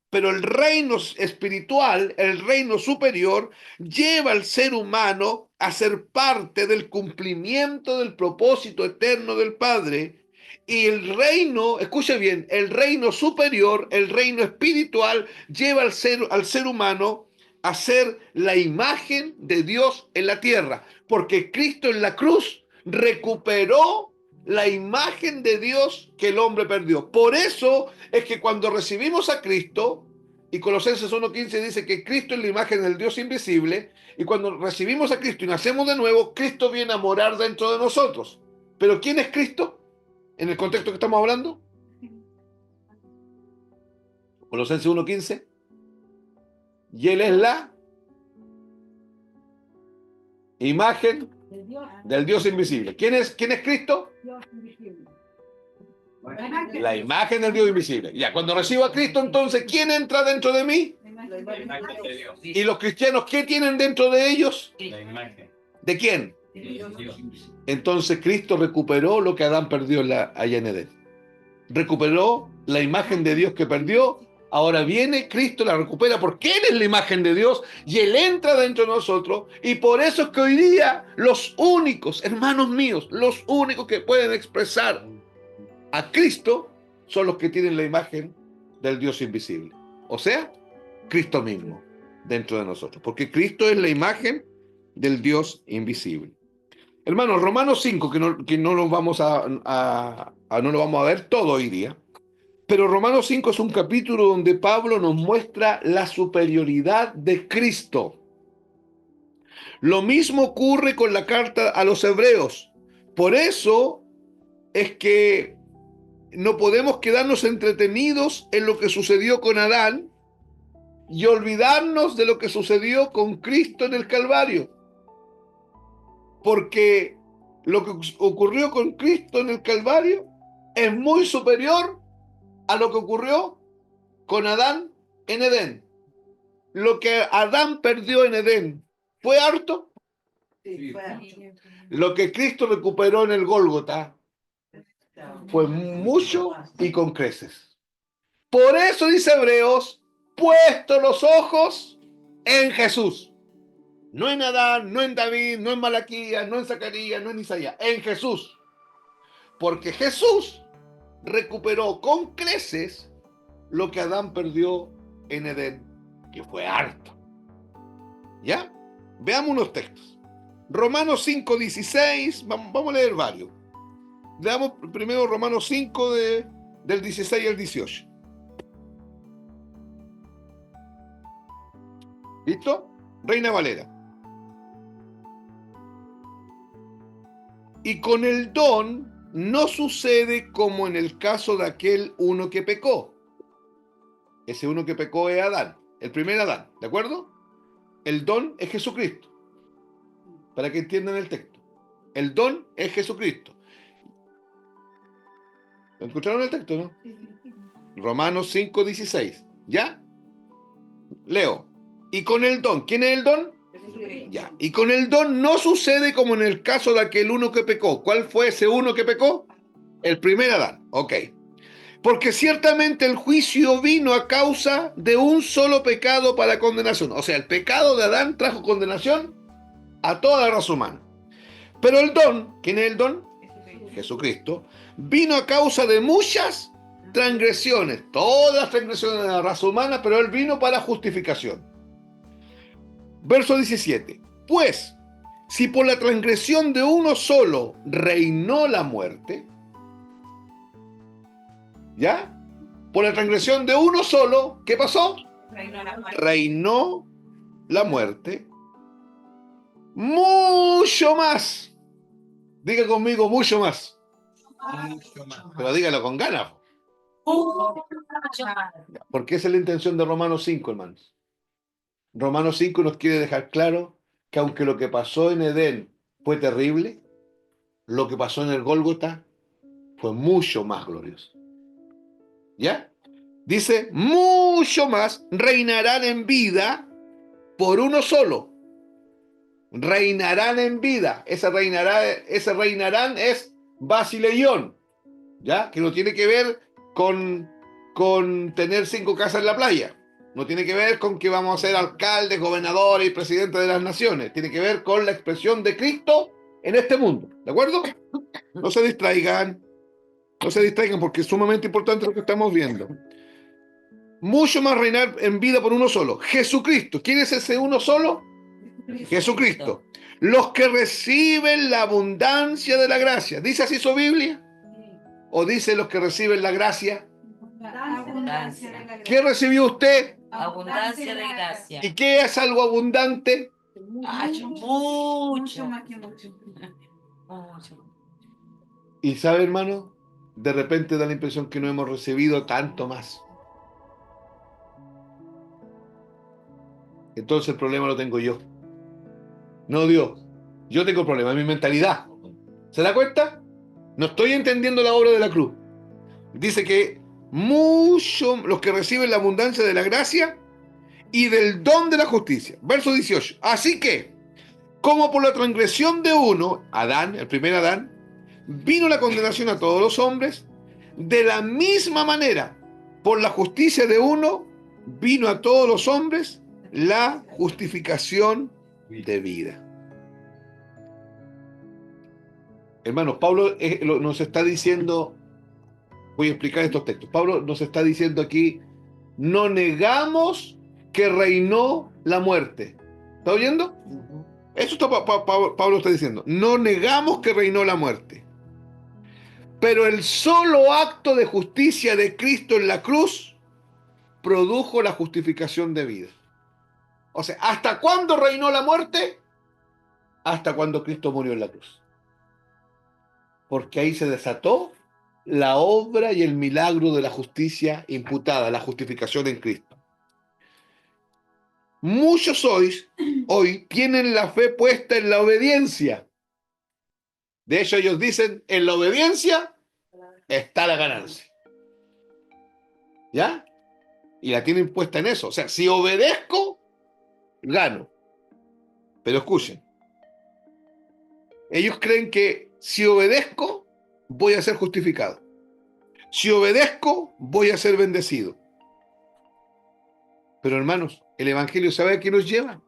pero el reino espiritual, el reino superior, lleva al ser humano a ser parte del cumplimiento del propósito eterno del Padre. Y el reino, escuche bien, el reino superior, el reino espiritual, lleva al ser humano a ser la imagen de Dios en la tierra. Porque Cristo en la cruz recuperó la imagen de Dios que el hombre perdió. Por eso es que cuando recibimos a Cristo, y Colosenses 1:15 dice que Cristo es la imagen del Dios invisible, y cuando recibimos a Cristo y nacemos de nuevo, Cristo viene a morar dentro de nosotros. Pero ¿quién es Cristo? En el contexto que estamos hablando. Colosenses 1:15. Y Él es la imagen del Dios invisible. ¿Quién es Cristo? La imagen del Dios invisible. Ya, cuando recibo a Cristo, entonces, ¿quién entra dentro de mí? La imagen de Dios. ¿Y los cristianos qué tienen dentro de ellos? La imagen ¿De quién? de Dios. Entonces Cristo recuperó lo que Adán perdió allá en Edén. Recuperó la imagen de Dios que perdió. Ahora viene Cristo, la recupera porque Él es la imagen de Dios y Él entra dentro de nosotros. Y por eso es que hoy día los únicos, hermanos míos, los únicos que pueden expresar a Cristo son los que tienen la imagen del Dios invisible. O sea, Cristo mismo dentro de nosotros. Porque Cristo es la imagen del Dios invisible. Hermanos, Romanos 5, que no nos vamos no lo vamos a ver todo hoy día, pero Romanos 5 es un capítulo donde Pablo nos muestra la superioridad de Cristo. Lo mismo ocurre con la carta a los hebreos. Por eso es que no podemos quedarnos entretenidos en lo que sucedió con Adán y olvidarnos de lo que sucedió con Cristo en el Calvario. Porque lo que ocurrió con Cristo en el Calvario es muy superior a lo que ocurrió con Adán en Edén. Lo que Adán perdió en Edén, ¿fue harto? Sí. Lo que Cristo recuperó en el Gólgota fue mucho y con creces. Por eso dice Hebreos, puesto los ojos en Jesús. No en Adán, no en David, no en Malaquías, no en Zacarías, no en Isaías, en Jesús. Porque Jesús recuperó con creces lo que Adán perdió en Edén, que fue harto. ¿Ya? Veamos unos textos. Romanos 5:16, vamos a leer varios. Leamos primero Romanos 5 del 16 al 18. ¿Listo? Reina Valera. Y con el don no sucede como en el caso de aquel uno que pecó. Ese uno que pecó es Adán, el primer Adán, ¿de acuerdo? El don es Jesucristo. para que entiendan el texto. El don es Jesucristo. ¿Escucharon el texto, no? Romanos 5:16. ¿Ya? Leo. Y con el don, ¿quién es el don? Ya. Y con el don no sucede como en el caso de aquel uno que pecó. ¿Cuál fue ese uno que pecó? El primer Adán. Ok. Porque ciertamente el juicio vino a causa de un solo pecado para condenación. O sea, el pecado de Adán trajo condenación a toda la raza humana. Pero el don, ¿quién es el don? Jesucristo, vino a causa de muchas transgresiones, todas las transgresiones de la raza humana, pero él vino para justificación. Verso 17. Pues, si por la transgresión de uno solo reinó la muerte, ¿ya? Por la transgresión de uno solo, ¿qué pasó? Reinó la muerte. Mucho más. Diga conmigo, mucho más. Mucho más. Pero dígalo con ganas. Porque esa es la intención de Romanos 5, hermanos. Romanos 5 nos quiere dejar claro que aunque lo que pasó en Edén fue terrible, lo que pasó en el Gólgota fue mucho más glorioso. ¿Ya? Dice, mucho más reinarán en vida por uno solo. Reinarán en vida. Ese reinarán es basileión, ¿ya? Que no tiene que ver con tener 5 casas en la playa. No tiene que ver con que vamos a ser alcaldes, gobernadores y presidentes de las naciones. Tiene que ver con la expresión de Cristo en este mundo. ¿De acuerdo? No se distraigan. No se distraigan porque es sumamente importante lo que estamos viendo. Mucho más reinar en vida por uno solo. Jesucristo. ¿Quién es ese uno solo? Jesucristo. Los que reciben la abundancia de la gracia. ¿Dice así su Biblia? ¿O dice los que reciben la gracia? Abundancia. ¿Qué recibió usted? Abundancia de gracia. ¿Y qué es algo abundante? Mucho. más que mucho. Mucho. Y sabe, hermano, de repente da la impresión que no hemos recibido tanto más. Entonces el problema lo tengo yo. No Dios. Yo tengo el problema, es mi mentalidad. ¿Se da cuenta? No estoy entendiendo la obra de la cruz. Dice que los que reciben la abundancia de la gracia y del don de la justicia. Verso 18. Así que, como por la transgresión de uno, Adán, el primer Adán, vino la condenación a todos los hombres, de la misma manera, por la justicia de uno, vino a todos los hombres la justificación de vida. Hermanos, Pablo nos está diciendo, voy a explicar estos textos, Pablo nos está diciendo aquí, no negamos que reinó la muerte. ¿Está oyendo? Eso está, Pablo está diciendo, no negamos que reinó la muerte. Pero el solo acto de justicia de Cristo en la cruz produjo la justificación de vida. O sea, ¿hasta cuándo reinó la muerte? Hasta cuando Cristo murió en la cruz. Porque ahí se desató la obra y el milagro de la justicia imputada, la justificación en Cristo. Muchos hoy tienen la fe puesta en la obediencia. De hecho, ellos dicen, en la obediencia está la ganancia. ¿Ya? Y la tienen puesta en eso. O sea, si obedezco, gano. Pero escuchen. Ellos creen que si obedezco, voy a ser justificado. Si obedezco, voy a ser bendecido. Pero hermanos, el Evangelio, ¿sabe a qué nos lleva?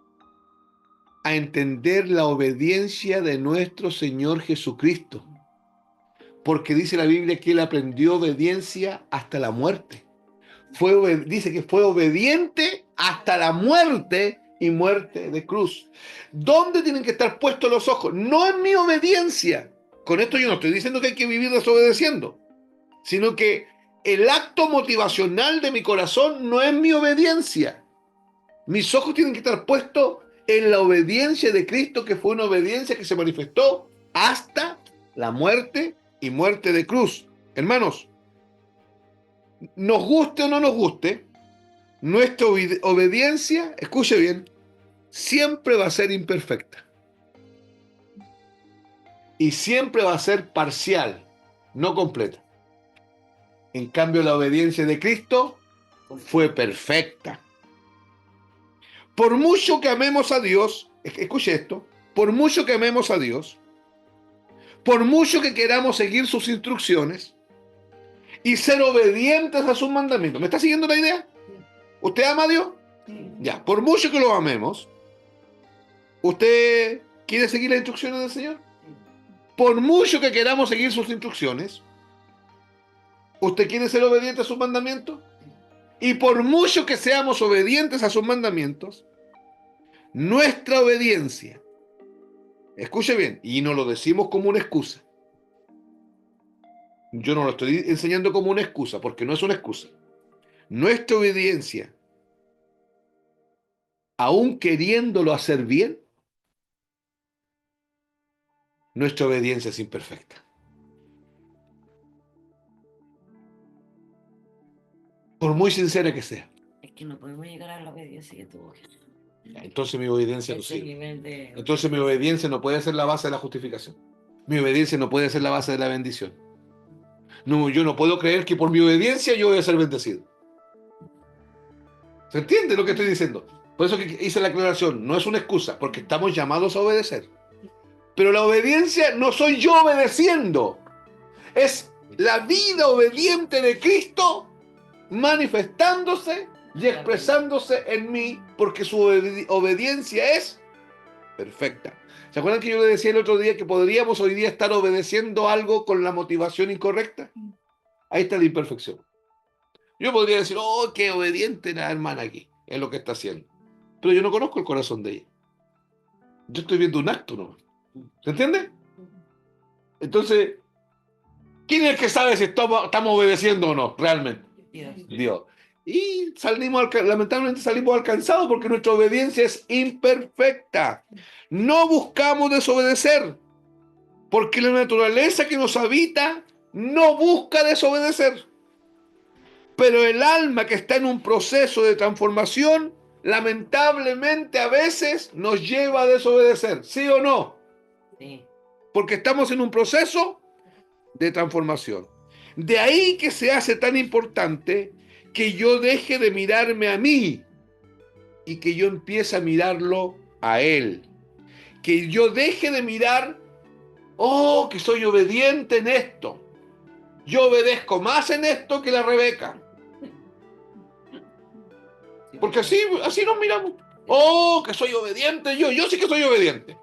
A entender la obediencia de nuestro Señor Jesucristo. Porque dice la Biblia que Él aprendió obediencia hasta la muerte. Dice que fue obediente hasta la muerte y muerte de cruz. ¿Dónde tienen que estar puestos los ojos? No en mi obediencia. Con esto yo no estoy diciendo que hay que vivir desobedeciendo, sino que el acto motivacional de mi corazón no es mi obediencia. Mis ojos tienen que estar puestos en la obediencia de Cristo, que fue una obediencia que se manifestó hasta la muerte y muerte de cruz. Hermanos, nos guste o no nos guste, nuestra obediencia, escuche bien, siempre va a ser imperfecta. y siempre va a ser parcial, no completa. En cambio, la obediencia de Cristo fue perfecta. Por mucho que amemos a Dios, escuche esto, por mucho que amemos a Dios, por mucho que queramos seguir sus instrucciones y ser obedientes a sus mandamientos. ¿Me está siguiendo la idea? ¿Usted ama a Dios? Sí. Ya, por mucho que lo amemos, ¿usted quiere seguir las instrucciones del Señor? Por mucho que queramos seguir sus instrucciones, ¿usted quiere ser obediente a sus mandamientos? Y por mucho que seamos obedientes a sus mandamientos, nuestra obediencia, escuche bien, y no lo decimos como una excusa. Yo no lo estoy enseñando como una excusa, porque no es una excusa. Nuestra obediencia, aún queriéndolo hacer bien, nuestra obediencia es imperfecta. Por muy sincera que sea. Es que no podemos llegar a la obediencia que tuvo Jesús. Entonces mi obediencia no Ese sirve. nivel de Entonces mi obediencia no puede ser la base de la justificación. Mi obediencia no puede ser la base de la bendición. No, yo no puedo creer que por mi obediencia yo voy a ser bendecido. ¿Se entiende lo que estoy diciendo? Por eso que hice la aclaración. No es una excusa, porque estamos llamados a obedecer. Pero la obediencia no soy yo obedeciendo. Es la vida obediente de Cristo manifestándose y expresándose en mí, porque su obediencia es perfecta. ¿Se acuerdan que yo le decía el otro día que podríamos hoy día estar obedeciendo algo con la motivación incorrecta? Ahí está la imperfección. Yo podría decir, oh, qué obediente la hermana aquí, es lo que está haciendo. Pero yo no conozco el corazón de ella. Yo estoy viendo un acto, ¿no? ¿Se entiende? Entonces, ¿quién es el que sabe si estamos obedeciendo o no, realmente? Dios. Dios. Y lamentablemente salimos alcanzados porque nuestra obediencia es imperfecta. No buscamos desobedecer, porque la naturaleza que nos habita no busca desobedecer. Pero el alma que está en un proceso de transformación, lamentablemente a veces nos lleva a desobedecer, ¿sí o no? Sí. Porque estamos en un proceso de transformación. De ahí que se hace tan importante que yo deje de mirarme a mí y que yo empiece a mirarlo a él. Que yo deje de mirar, oh, que soy obediente en esto. Yo obedezco más en esto que la Rebeca. Porque así nos miramos. Oh, que soy obediente yo sí que soy obediente.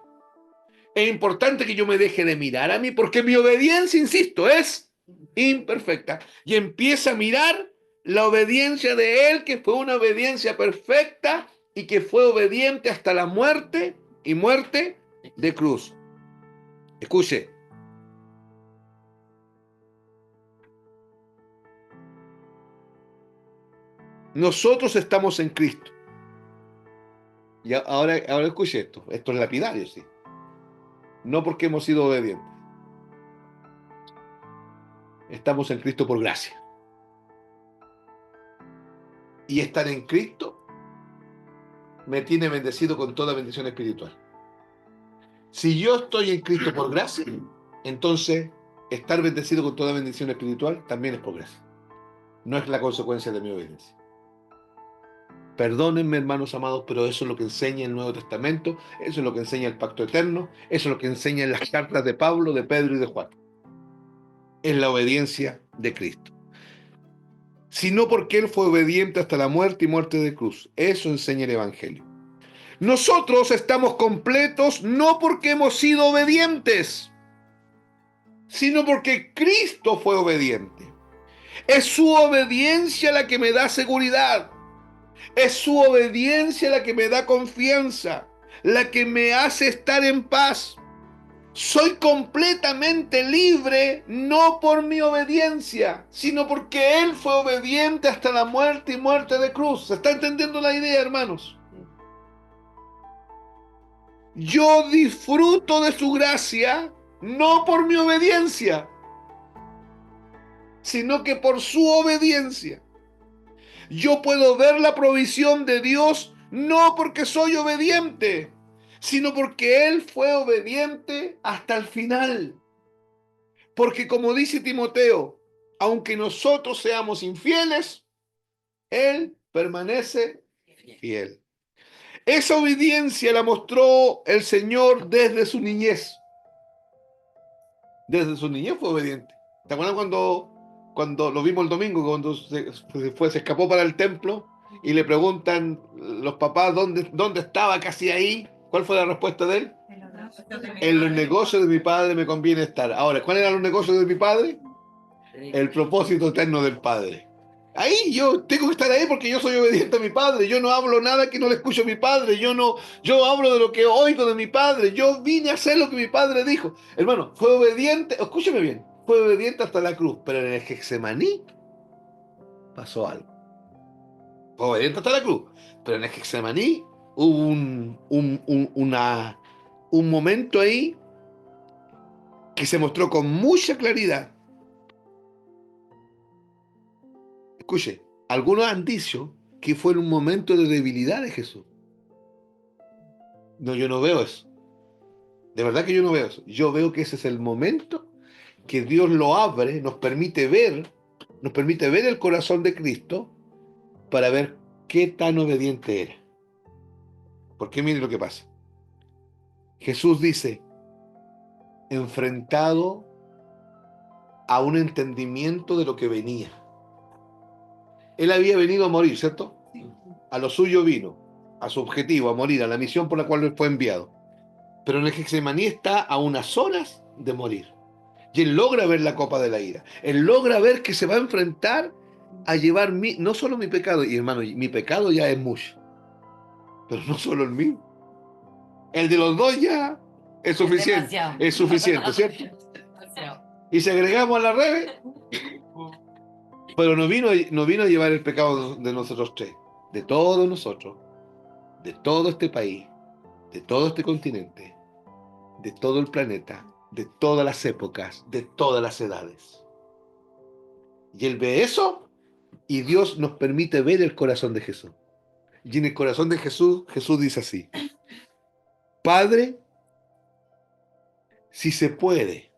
Es importante que yo me deje de mirar a mí, porque mi obediencia, insisto, es imperfecta. Y empieza a mirar la obediencia de él, que fue una obediencia perfecta y que fue obediente hasta la muerte y muerte de cruz. Escuche. Nosotros estamos en Cristo. Y ahora escuche esto. Esto es lapidario, sí. No porque hemos sido obedientes. Estamos en Cristo por gracia. Y estar en Cristo me tiene bendecido con toda bendición espiritual. Si yo estoy en Cristo por gracia, entonces estar bendecido con toda bendición espiritual también es por gracia. No es la consecuencia de mi obediencia. Perdónenme, hermanos amados, pero eso es lo que enseña el Nuevo Testamento, eso es lo que enseña el Pacto Eterno, eso es lo que enseña en las cartas de Pablo, de Pedro y de Juan. Es la obediencia de Cristo. Sino porque Él fue obediente hasta la muerte y muerte de cruz. Eso enseña el Evangelio. Nosotros estamos completos no porque hemos sido obedientes, sino porque Cristo fue obediente. Es su obediencia la que me da seguridad. Es su obediencia la que me da confianza, la que me hace estar en paz. Soy completamente libre, no por mi obediencia, sino porque Él fue obediente hasta la muerte y muerte de cruz. ¿Se está entendiendo la idea, hermanos? Yo disfruto de su gracia, no por mi obediencia, sino que por su obediencia. Yo puedo ver la provisión de Dios no porque soy obediente, sino porque Él fue obediente hasta el final. Porque como dice Timoteo, aunque nosotros seamos infieles, Él permanece fiel. Esa obediencia la mostró el Señor desde su niñez. Desde su niñez fue obediente. ¿Te acuerdas cuando lo vimos el domingo, cuando se escapó para el templo y le preguntan los papás dónde estaba casi ahí? ¿Cuál fue la respuesta de él? En los negocios de mi padre me conviene estar. Ahora, ¿cuáles eran los negocios de mi padre? El propósito eterno del Padre. Ahí yo tengo que estar ahí porque yo soy obediente a mi Padre. Yo no hablo nada que no le escucho a mi Padre. Yo hablo de lo que oigo de mi Padre. Yo vine a hacer lo que mi Padre dijo. Hermano, fue obediente, escúcheme bien, fue obediente hasta la cruz, pero en el Getsemaní pasó algo. Fue obediente hasta la cruz, pero en el Getsemaní hubo un momento ahí que se mostró con mucha claridad. Escuche, algunos han dicho que fue en un momento de debilidad de Jesús. No, yo no veo eso. De verdad que yo no veo eso. Yo veo que ese es el momento que Dios lo abre, nos permite ver el corazón de Cristo para ver qué tan obediente era. Porque mire lo que pasa. Jesús dice, enfrentado a un entendimiento de lo que venía. Él había venido a morir, ¿cierto? A lo suyo vino, a su objetivo, a morir, a la misión por la cual él fue enviado. Pero en el Getsemaní está a unas horas de morir. Y él logra ver la copa de la ira. Él logra ver que se va a enfrentar a llevar no solo mi pecado, y hermano, mi pecado ya es mucho, pero no solo el mío. El de los dos ya es suficiente. Es suficiente, ¿cierto? Y si agregamos a la Rebe, pero no vino a llevar el pecado de nosotros tres, de todos nosotros, de todo este país, de todo este continente, de todo el planeta, de todas las épocas, de todas las edades. Y él ve eso y Dios nos permite ver el corazón de Jesús. Y en el corazón de Jesús, Jesús dice así: Padre, si se puede,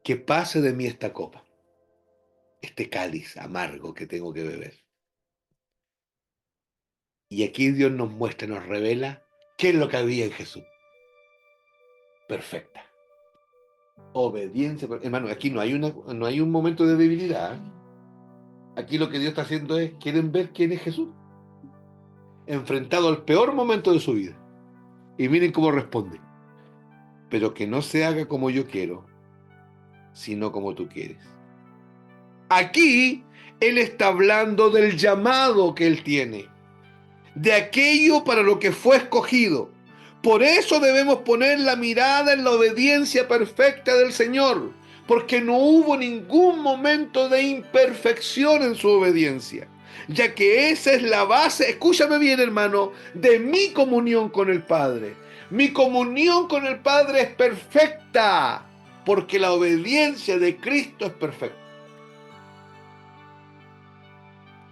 que pase de mí esta copa, este cáliz amargo que tengo que beber. Y aquí Dios nos muestra, nos revela qué es lo que había en Jesús. Perfecta. Obediencia. Hermano, aquí no hay un momento de debilidad. Aquí lo que Dios está haciendo es, ¿quieren ver quién es Jesús? Enfrentado al peor momento de su vida. Y miren cómo responde. Pero que no se haga como yo quiero, sino como tú quieres. Aquí Él está hablando del llamado que Él tiene, de aquello para lo que fue escogido. Por eso debemos poner la mirada en la obediencia perfecta del Señor, porque no hubo ningún momento de imperfección en su obediencia, ya que esa es la base, escúchame bien hermano, de mi comunión con el Padre. Mi comunión con el Padre es perfecta, porque la obediencia de Cristo es perfecta.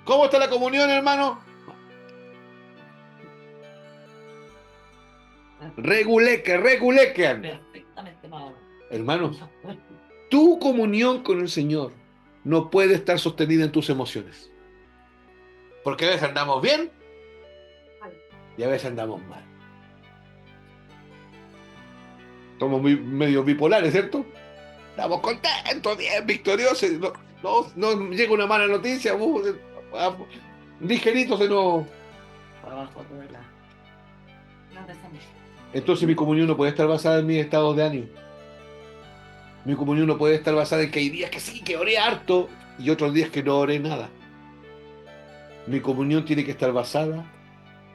¿Cómo está la comunión, hermano? Regulequean. Perfectamente, Mauro. Hermanos, tu comunión con el Señor no puede estar sostenida en tus emociones. Porque a veces andamos bien y a veces andamos mal. Somos medio bipolares, ¿cierto? Estamos contentos, bien, victoriosos. No llega una mala noticia, ligerito se nos... Por abajo todo la... No descendemos. Entonces mi comunión no puede estar basada en mis estados de ánimo. Mi comunión no puede estar basada en que hay días que sí, que oré harto y otros días que no oré nada. Mi comunión tiene que estar basada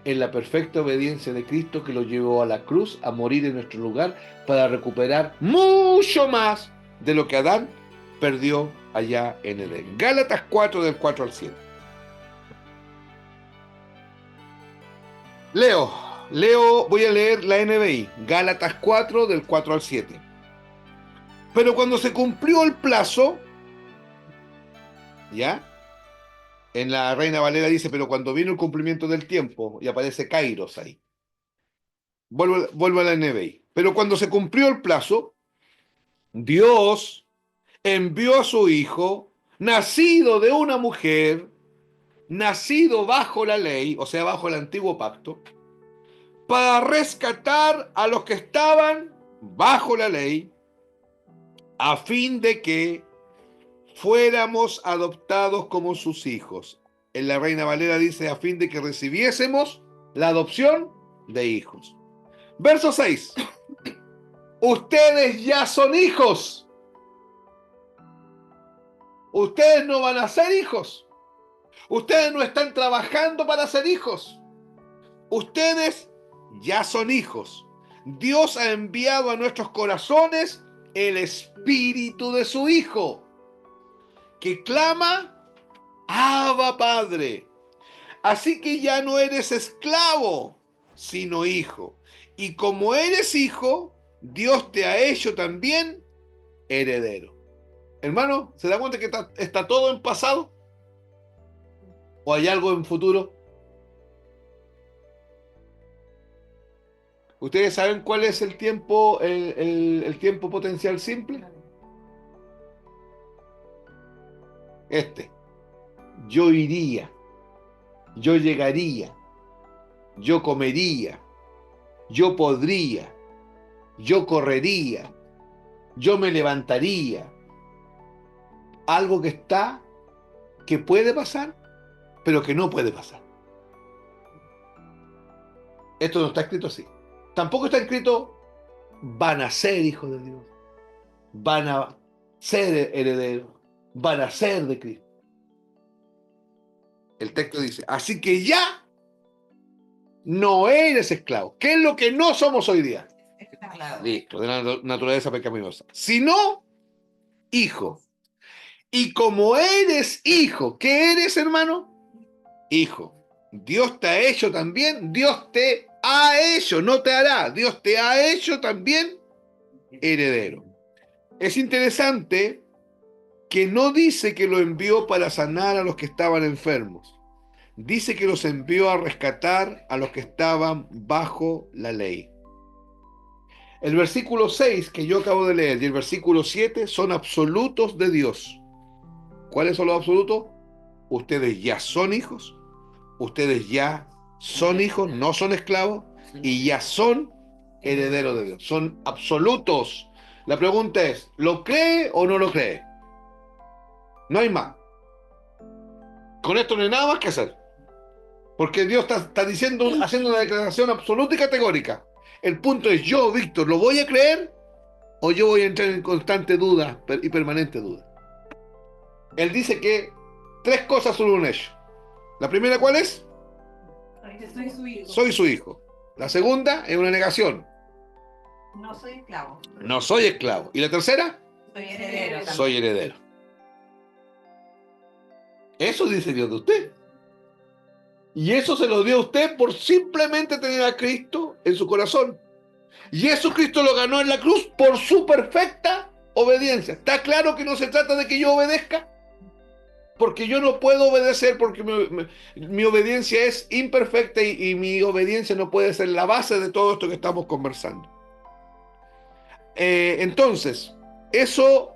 en la perfecta obediencia de Cristo que lo llevó a la cruz a morir en nuestro lugar para recuperar mucho más de lo que Adán perdió allá en Edén. Gálatas 4 del 4 al 7. Voy a leer la NBI, Gálatas 4 del 4 al 7. Pero cuando se cumplió el plazo, ¿ya? En la Reina Valera dice, pero cuando vino el cumplimiento del tiempo, y aparece Kairos ahí. vuelvo a la NBI. Pero cuando se cumplió el plazo, Dios envió a su hijo, nacido de una mujer, nacido bajo la ley, o sea, bajo el antiguo pacto, para rescatar a los que estaban bajo la ley, a fin de que fuéramos adoptados como sus hijos. En la Reina Valera dice, a fin de que recibiésemos la adopción de hijos. Verso 6. Ustedes ya son hijos. Ustedes no van a ser hijos. Ustedes no están trabajando para ser hijos. Ustedes ya son hijos. Dios ha enviado a nuestros corazones el espíritu de su Hijo, que clama, Abba Padre. Así que ya no eres esclavo, sino hijo. Y como eres hijo, Dios te ha hecho también heredero. Hermano, ¿se da cuenta que está todo en pasado? ¿O hay algo en futuro? ¿Ustedes saben cuál es el tiempo, el tiempo potencial simple? Yo iría, yo llegaría, yo comería, yo podría, yo correría, yo me levantaría. Algo que está, que puede pasar, pero que no puede pasar. Esto no está escrito así. Tampoco está escrito, van a ser hijos de Dios, van a ser herederos, van a ser de Cristo. El texto dice, así que ya no eres esclavo. ¿Qué es lo que no somos hoy día? Esclavo. Listo, de la naturaleza pecaminosa. Sino hijo. Y como eres hijo, ¿qué eres, hermano? Hijo. Dios te ha hecho también, Dios te ha hecho, no te hará, Dios te ha hecho también heredero. Es interesante que no dice que lo envió para sanar a los que estaban enfermos. Dice que los envió a rescatar a los que estaban bajo la ley. El versículo 6 que yo acabo de leer y el versículo 7 son absolutos de Dios. ¿Cuáles son los absolutos? Ustedes ya son hijos, ustedes ya son hijos, no son esclavos, y ya son herederos de Dios. Son absolutos. La pregunta es, ¿lo cree o no lo cree? No hay más. Con esto no hay nada más que hacer. Porque Dios está diciendo, haciendo una declaración absoluta y categórica. El punto es, yo, Víctor, ¿lo voy a creer o yo voy a entrar en constante duda y permanente duda? Él dice que 3 cosas son un hecho. La primera, ¿cuál es? Soy su hijo. Soy su hijo. La segunda es una negación. No soy esclavo. No soy esclavo. ¿Y la tercera? Soy heredero. también. Soy heredero. Eso dice Dios de usted. Y eso se lo dio a usted por simplemente tener a Cristo en su corazón. Y eso Cristo lo ganó en la cruz por su perfecta obediencia. ¿Está claro que no se trata de que yo obedezca? Porque yo no puedo obedecer porque mi obediencia es imperfecta y mi obediencia no puede ser la base de todo esto que estamos conversando. Entonces, eso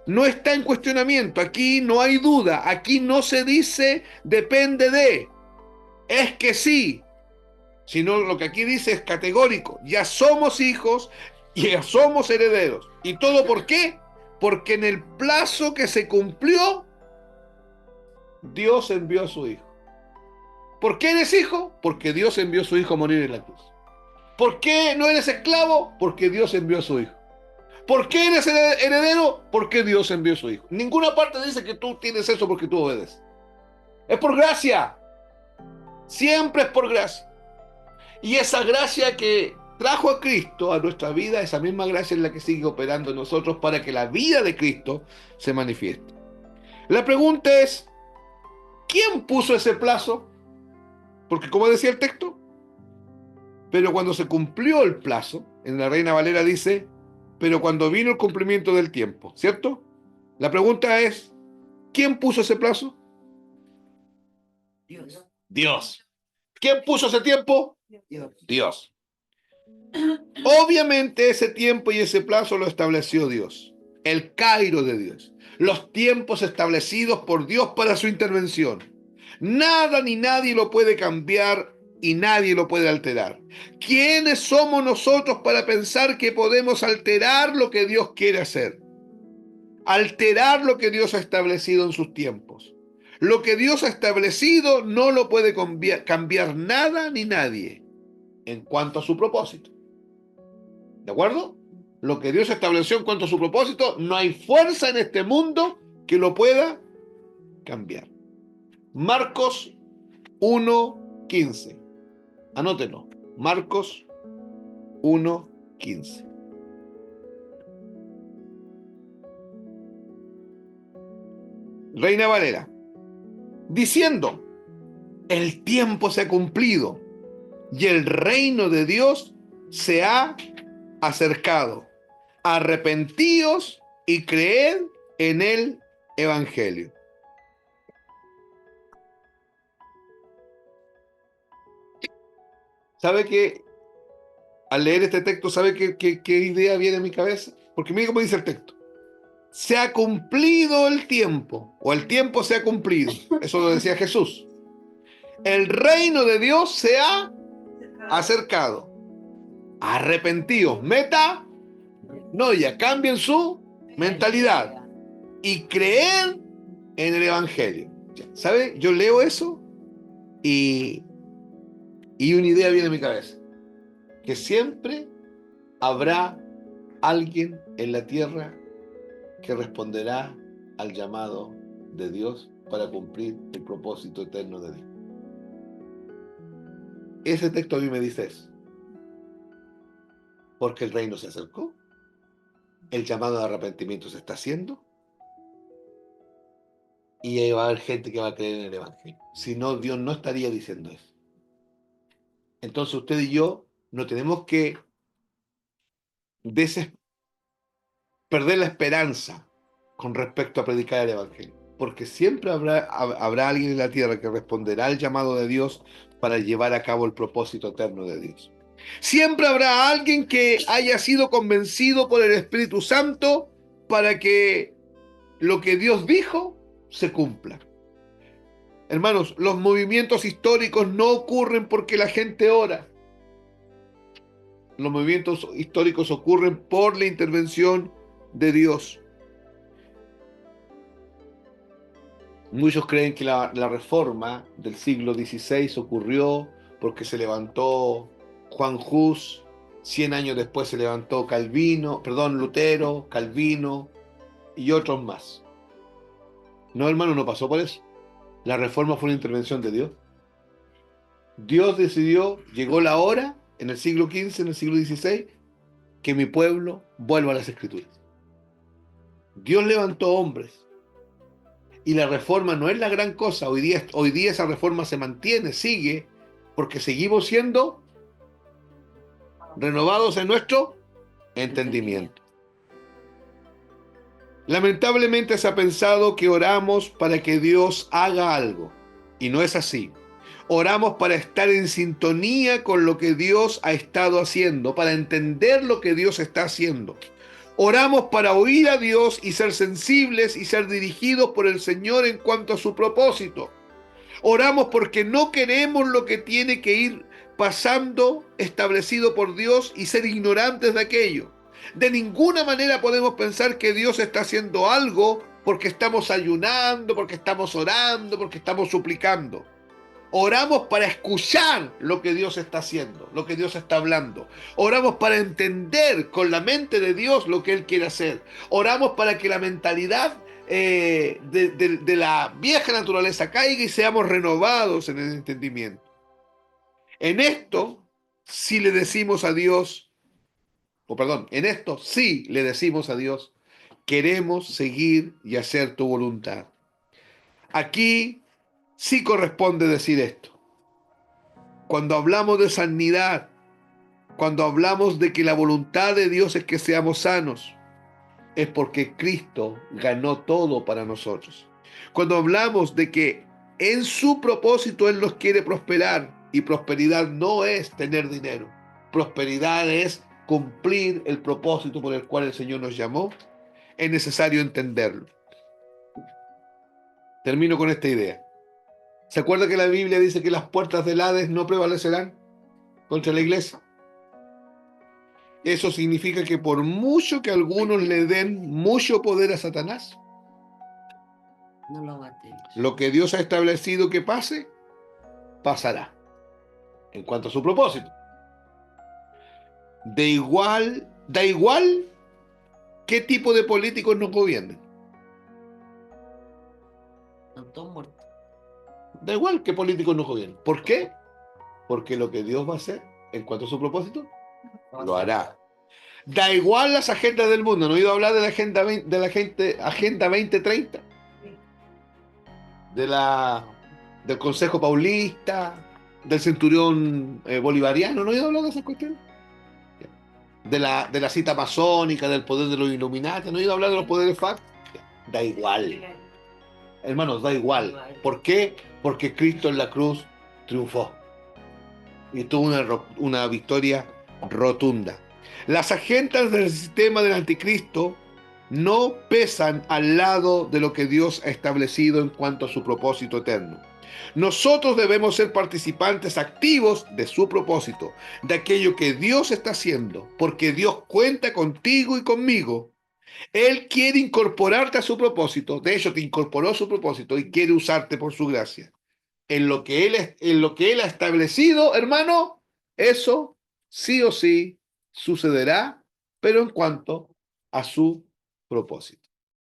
no está en cuestionamiento. Aquí no hay duda. Aquí no se dice depende de. Es que sí. Sino lo que aquí dice es categórico. Ya somos hijos y ya somos herederos. ¿Y todo por qué? Porque en el plazo que se cumplió, Dios envió a su hijo. ¿Por qué eres hijo? Porque Dios envió a su hijo a morir en la cruz. ¿Por qué no eres esclavo? Porque Dios envió a su hijo. ¿Por qué eres heredero? Porque Dios envió a su hijo. Ninguna parte dice que tú tienes eso porque tú obedeces. Es por gracia. Siempre es por gracia. Y esa gracia que trajo a Cristo a nuestra vida, esa misma gracia es la que sigue operando en nosotros para que la vida de Cristo se manifieste. La pregunta es, ¿quién puso ese plazo? Porque como decía el texto, pero cuando se cumplió el plazo, en la Reina Valera dice, pero cuando vino el cumplimiento del tiempo, ¿cierto? La pregunta es, ¿quién puso ese plazo? Dios. Dios. ¿Quién puso ese tiempo? Dios. Dios. Obviamente ese tiempo y ese plazo lo estableció Dios, el Cairo de Dios, los tiempos establecidos por Dios para su intervención. Nada ni nadie lo puede cambiar y nadie lo puede alterar. ¿Quiénes somos nosotros para pensar que podemos alterar lo que Dios quiere hacer? Alterar lo que Dios ha establecido en sus tiempos. Lo que Dios ha establecido no lo puede cambiar nada ni nadie en cuanto a su propósito. ¿De acuerdo? Lo que Dios estableció en cuanto a su propósito, no hay fuerza en este mundo que lo pueda cambiar. Marcos 1:15. Anótenlo. Marcos 1:15. Reina Valera. Diciendo, el tiempo se ha cumplido y el reino de Dios se ha acercado. Arrepentíos y creed en el Evangelio. ¿Sabe que al leer este texto, sabe qué idea viene a mi cabeza? Porque mire cómo dice el texto. Se ha cumplido el tiempo, o el tiempo se ha cumplido. Eso lo decía Jesús. El reino de Dios se ha acercado. Arrepentíos. Meta, no, ya cambien su mentalidad y creer en el Evangelio. ¿Sabe? Yo leo eso y una idea viene a mi cabeza. Que siempre habrá alguien en la tierra que responderá al llamado de Dios para cumplir el propósito eterno de Dios. Ese texto a mí me dice eso. Porque el reino se acercó. El llamado de arrepentimiento se está haciendo. Y ahí va a haber gente que va a creer en el Evangelio. Si no, Dios no estaría diciendo eso. Entonces usted y yo no tenemos que perder la esperanza con respecto a predicar el Evangelio. Porque siempre habrá alguien en la tierra que responderá al llamado de Dios para llevar a cabo el propósito eterno de Dios. Siempre habrá alguien que haya sido convencido por el Espíritu Santo para que lo que Dios dijo se cumpla. Hermanos, los movimientos históricos no ocurren porque la gente ora. Los movimientos históricos ocurren por la intervención de Dios. Muchos creen que la reforma del siglo XVI ocurrió porque se levantó Juan Hus, 100 años después se levantó Lutero, Calvino y otros más. No, hermano, no pasó por eso. La reforma fue una intervención de Dios. Dios decidió, llegó la hora, en el siglo XV, en el siglo XVI, que mi pueblo vuelva a las Escrituras. Dios levantó hombres. Y la reforma no es la gran cosa. Hoy día esa reforma se mantiene, sigue, porque seguimos siendo renovados en nuestro entendimiento. Lamentablemente se ha pensado que oramos para que Dios haga algo. Y no es así. Oramos para estar en sintonía con lo que Dios ha estado haciendo, para entender lo que Dios está haciendo. Oramos para oír a Dios y ser sensibles y ser dirigidos por el Señor en cuanto a su propósito. Oramos porque no queremos lo que tiene que ir pasando establecido por Dios y ser ignorantes de aquello. De ninguna manera podemos pensar que Dios está haciendo algo porque estamos ayunando, porque estamos orando, porque estamos suplicando. Oramos para escuchar lo que Dios está haciendo, lo que Dios está hablando. Oramos para entender con la mente de Dios lo que Él quiere hacer. Oramos para que la mentalidad de la vieja naturaleza caiga y seamos renovados en el entendimiento. En esto sí le decimos a Dios, en esto sí le decimos a Dios, queremos seguir y hacer tu voluntad. Aquí sí corresponde decir esto. Cuando hablamos de sanidad, cuando hablamos de que la voluntad de Dios es que seamos sanos, es porque Cristo ganó todo para nosotros. Cuando hablamos de que en su propósito Él nos quiere prosperar, y prosperidad no es tener dinero. prosperidad es cumplir el propósito por el cual el Señor nos llamó, es necesario entenderlo. Termino con esta idea. ¿Se acuerda que la Biblia dice que las puertas del Hades no prevalecerán contra la iglesia? Eso significa que por mucho que algunos le den mucho poder a Satanás, No lo va a tener. lo que Dios ha establecido que pase, pasará. En cuanto a su propósito. Da igual qué tipo de políticos nos gobiernen. Están todos muertos. Da igual qué políticos nos gobiernen. ¿Por qué? Porque lo que Dios va a hacer en cuanto a su propósito, lo hará. Da igual las agendas del mundo. ¿No he oído hablar de la agenda 20, Agenda 2030? Del Consejo Paulista, del Centurión Bolivariano. ¿No he oído hablar de esas cuestiones? De la cita masónica, del poder de los Illuminati. ¿No he oído hablar de los poderes FACT? Da igual. Hermanos, da igual. ¿Por qué? Porque Cristo en la cruz triunfó. Y tuvo una victoria rotunda. Las agendas del sistema del anticristo no pesan al lado de lo que Dios ha establecido en cuanto a su propósito eterno. Nosotros debemos ser participantes activos de su propósito, de aquello que Dios está haciendo, porque Dios cuenta contigo y conmigo. Él quiere incorporarte a su propósito, de hecho te incorporó a su propósito y quiere usarte por su gracia. En lo que Él ha establecido, hermano, eso sí o sí sucederá, pero en cuanto a su propósito.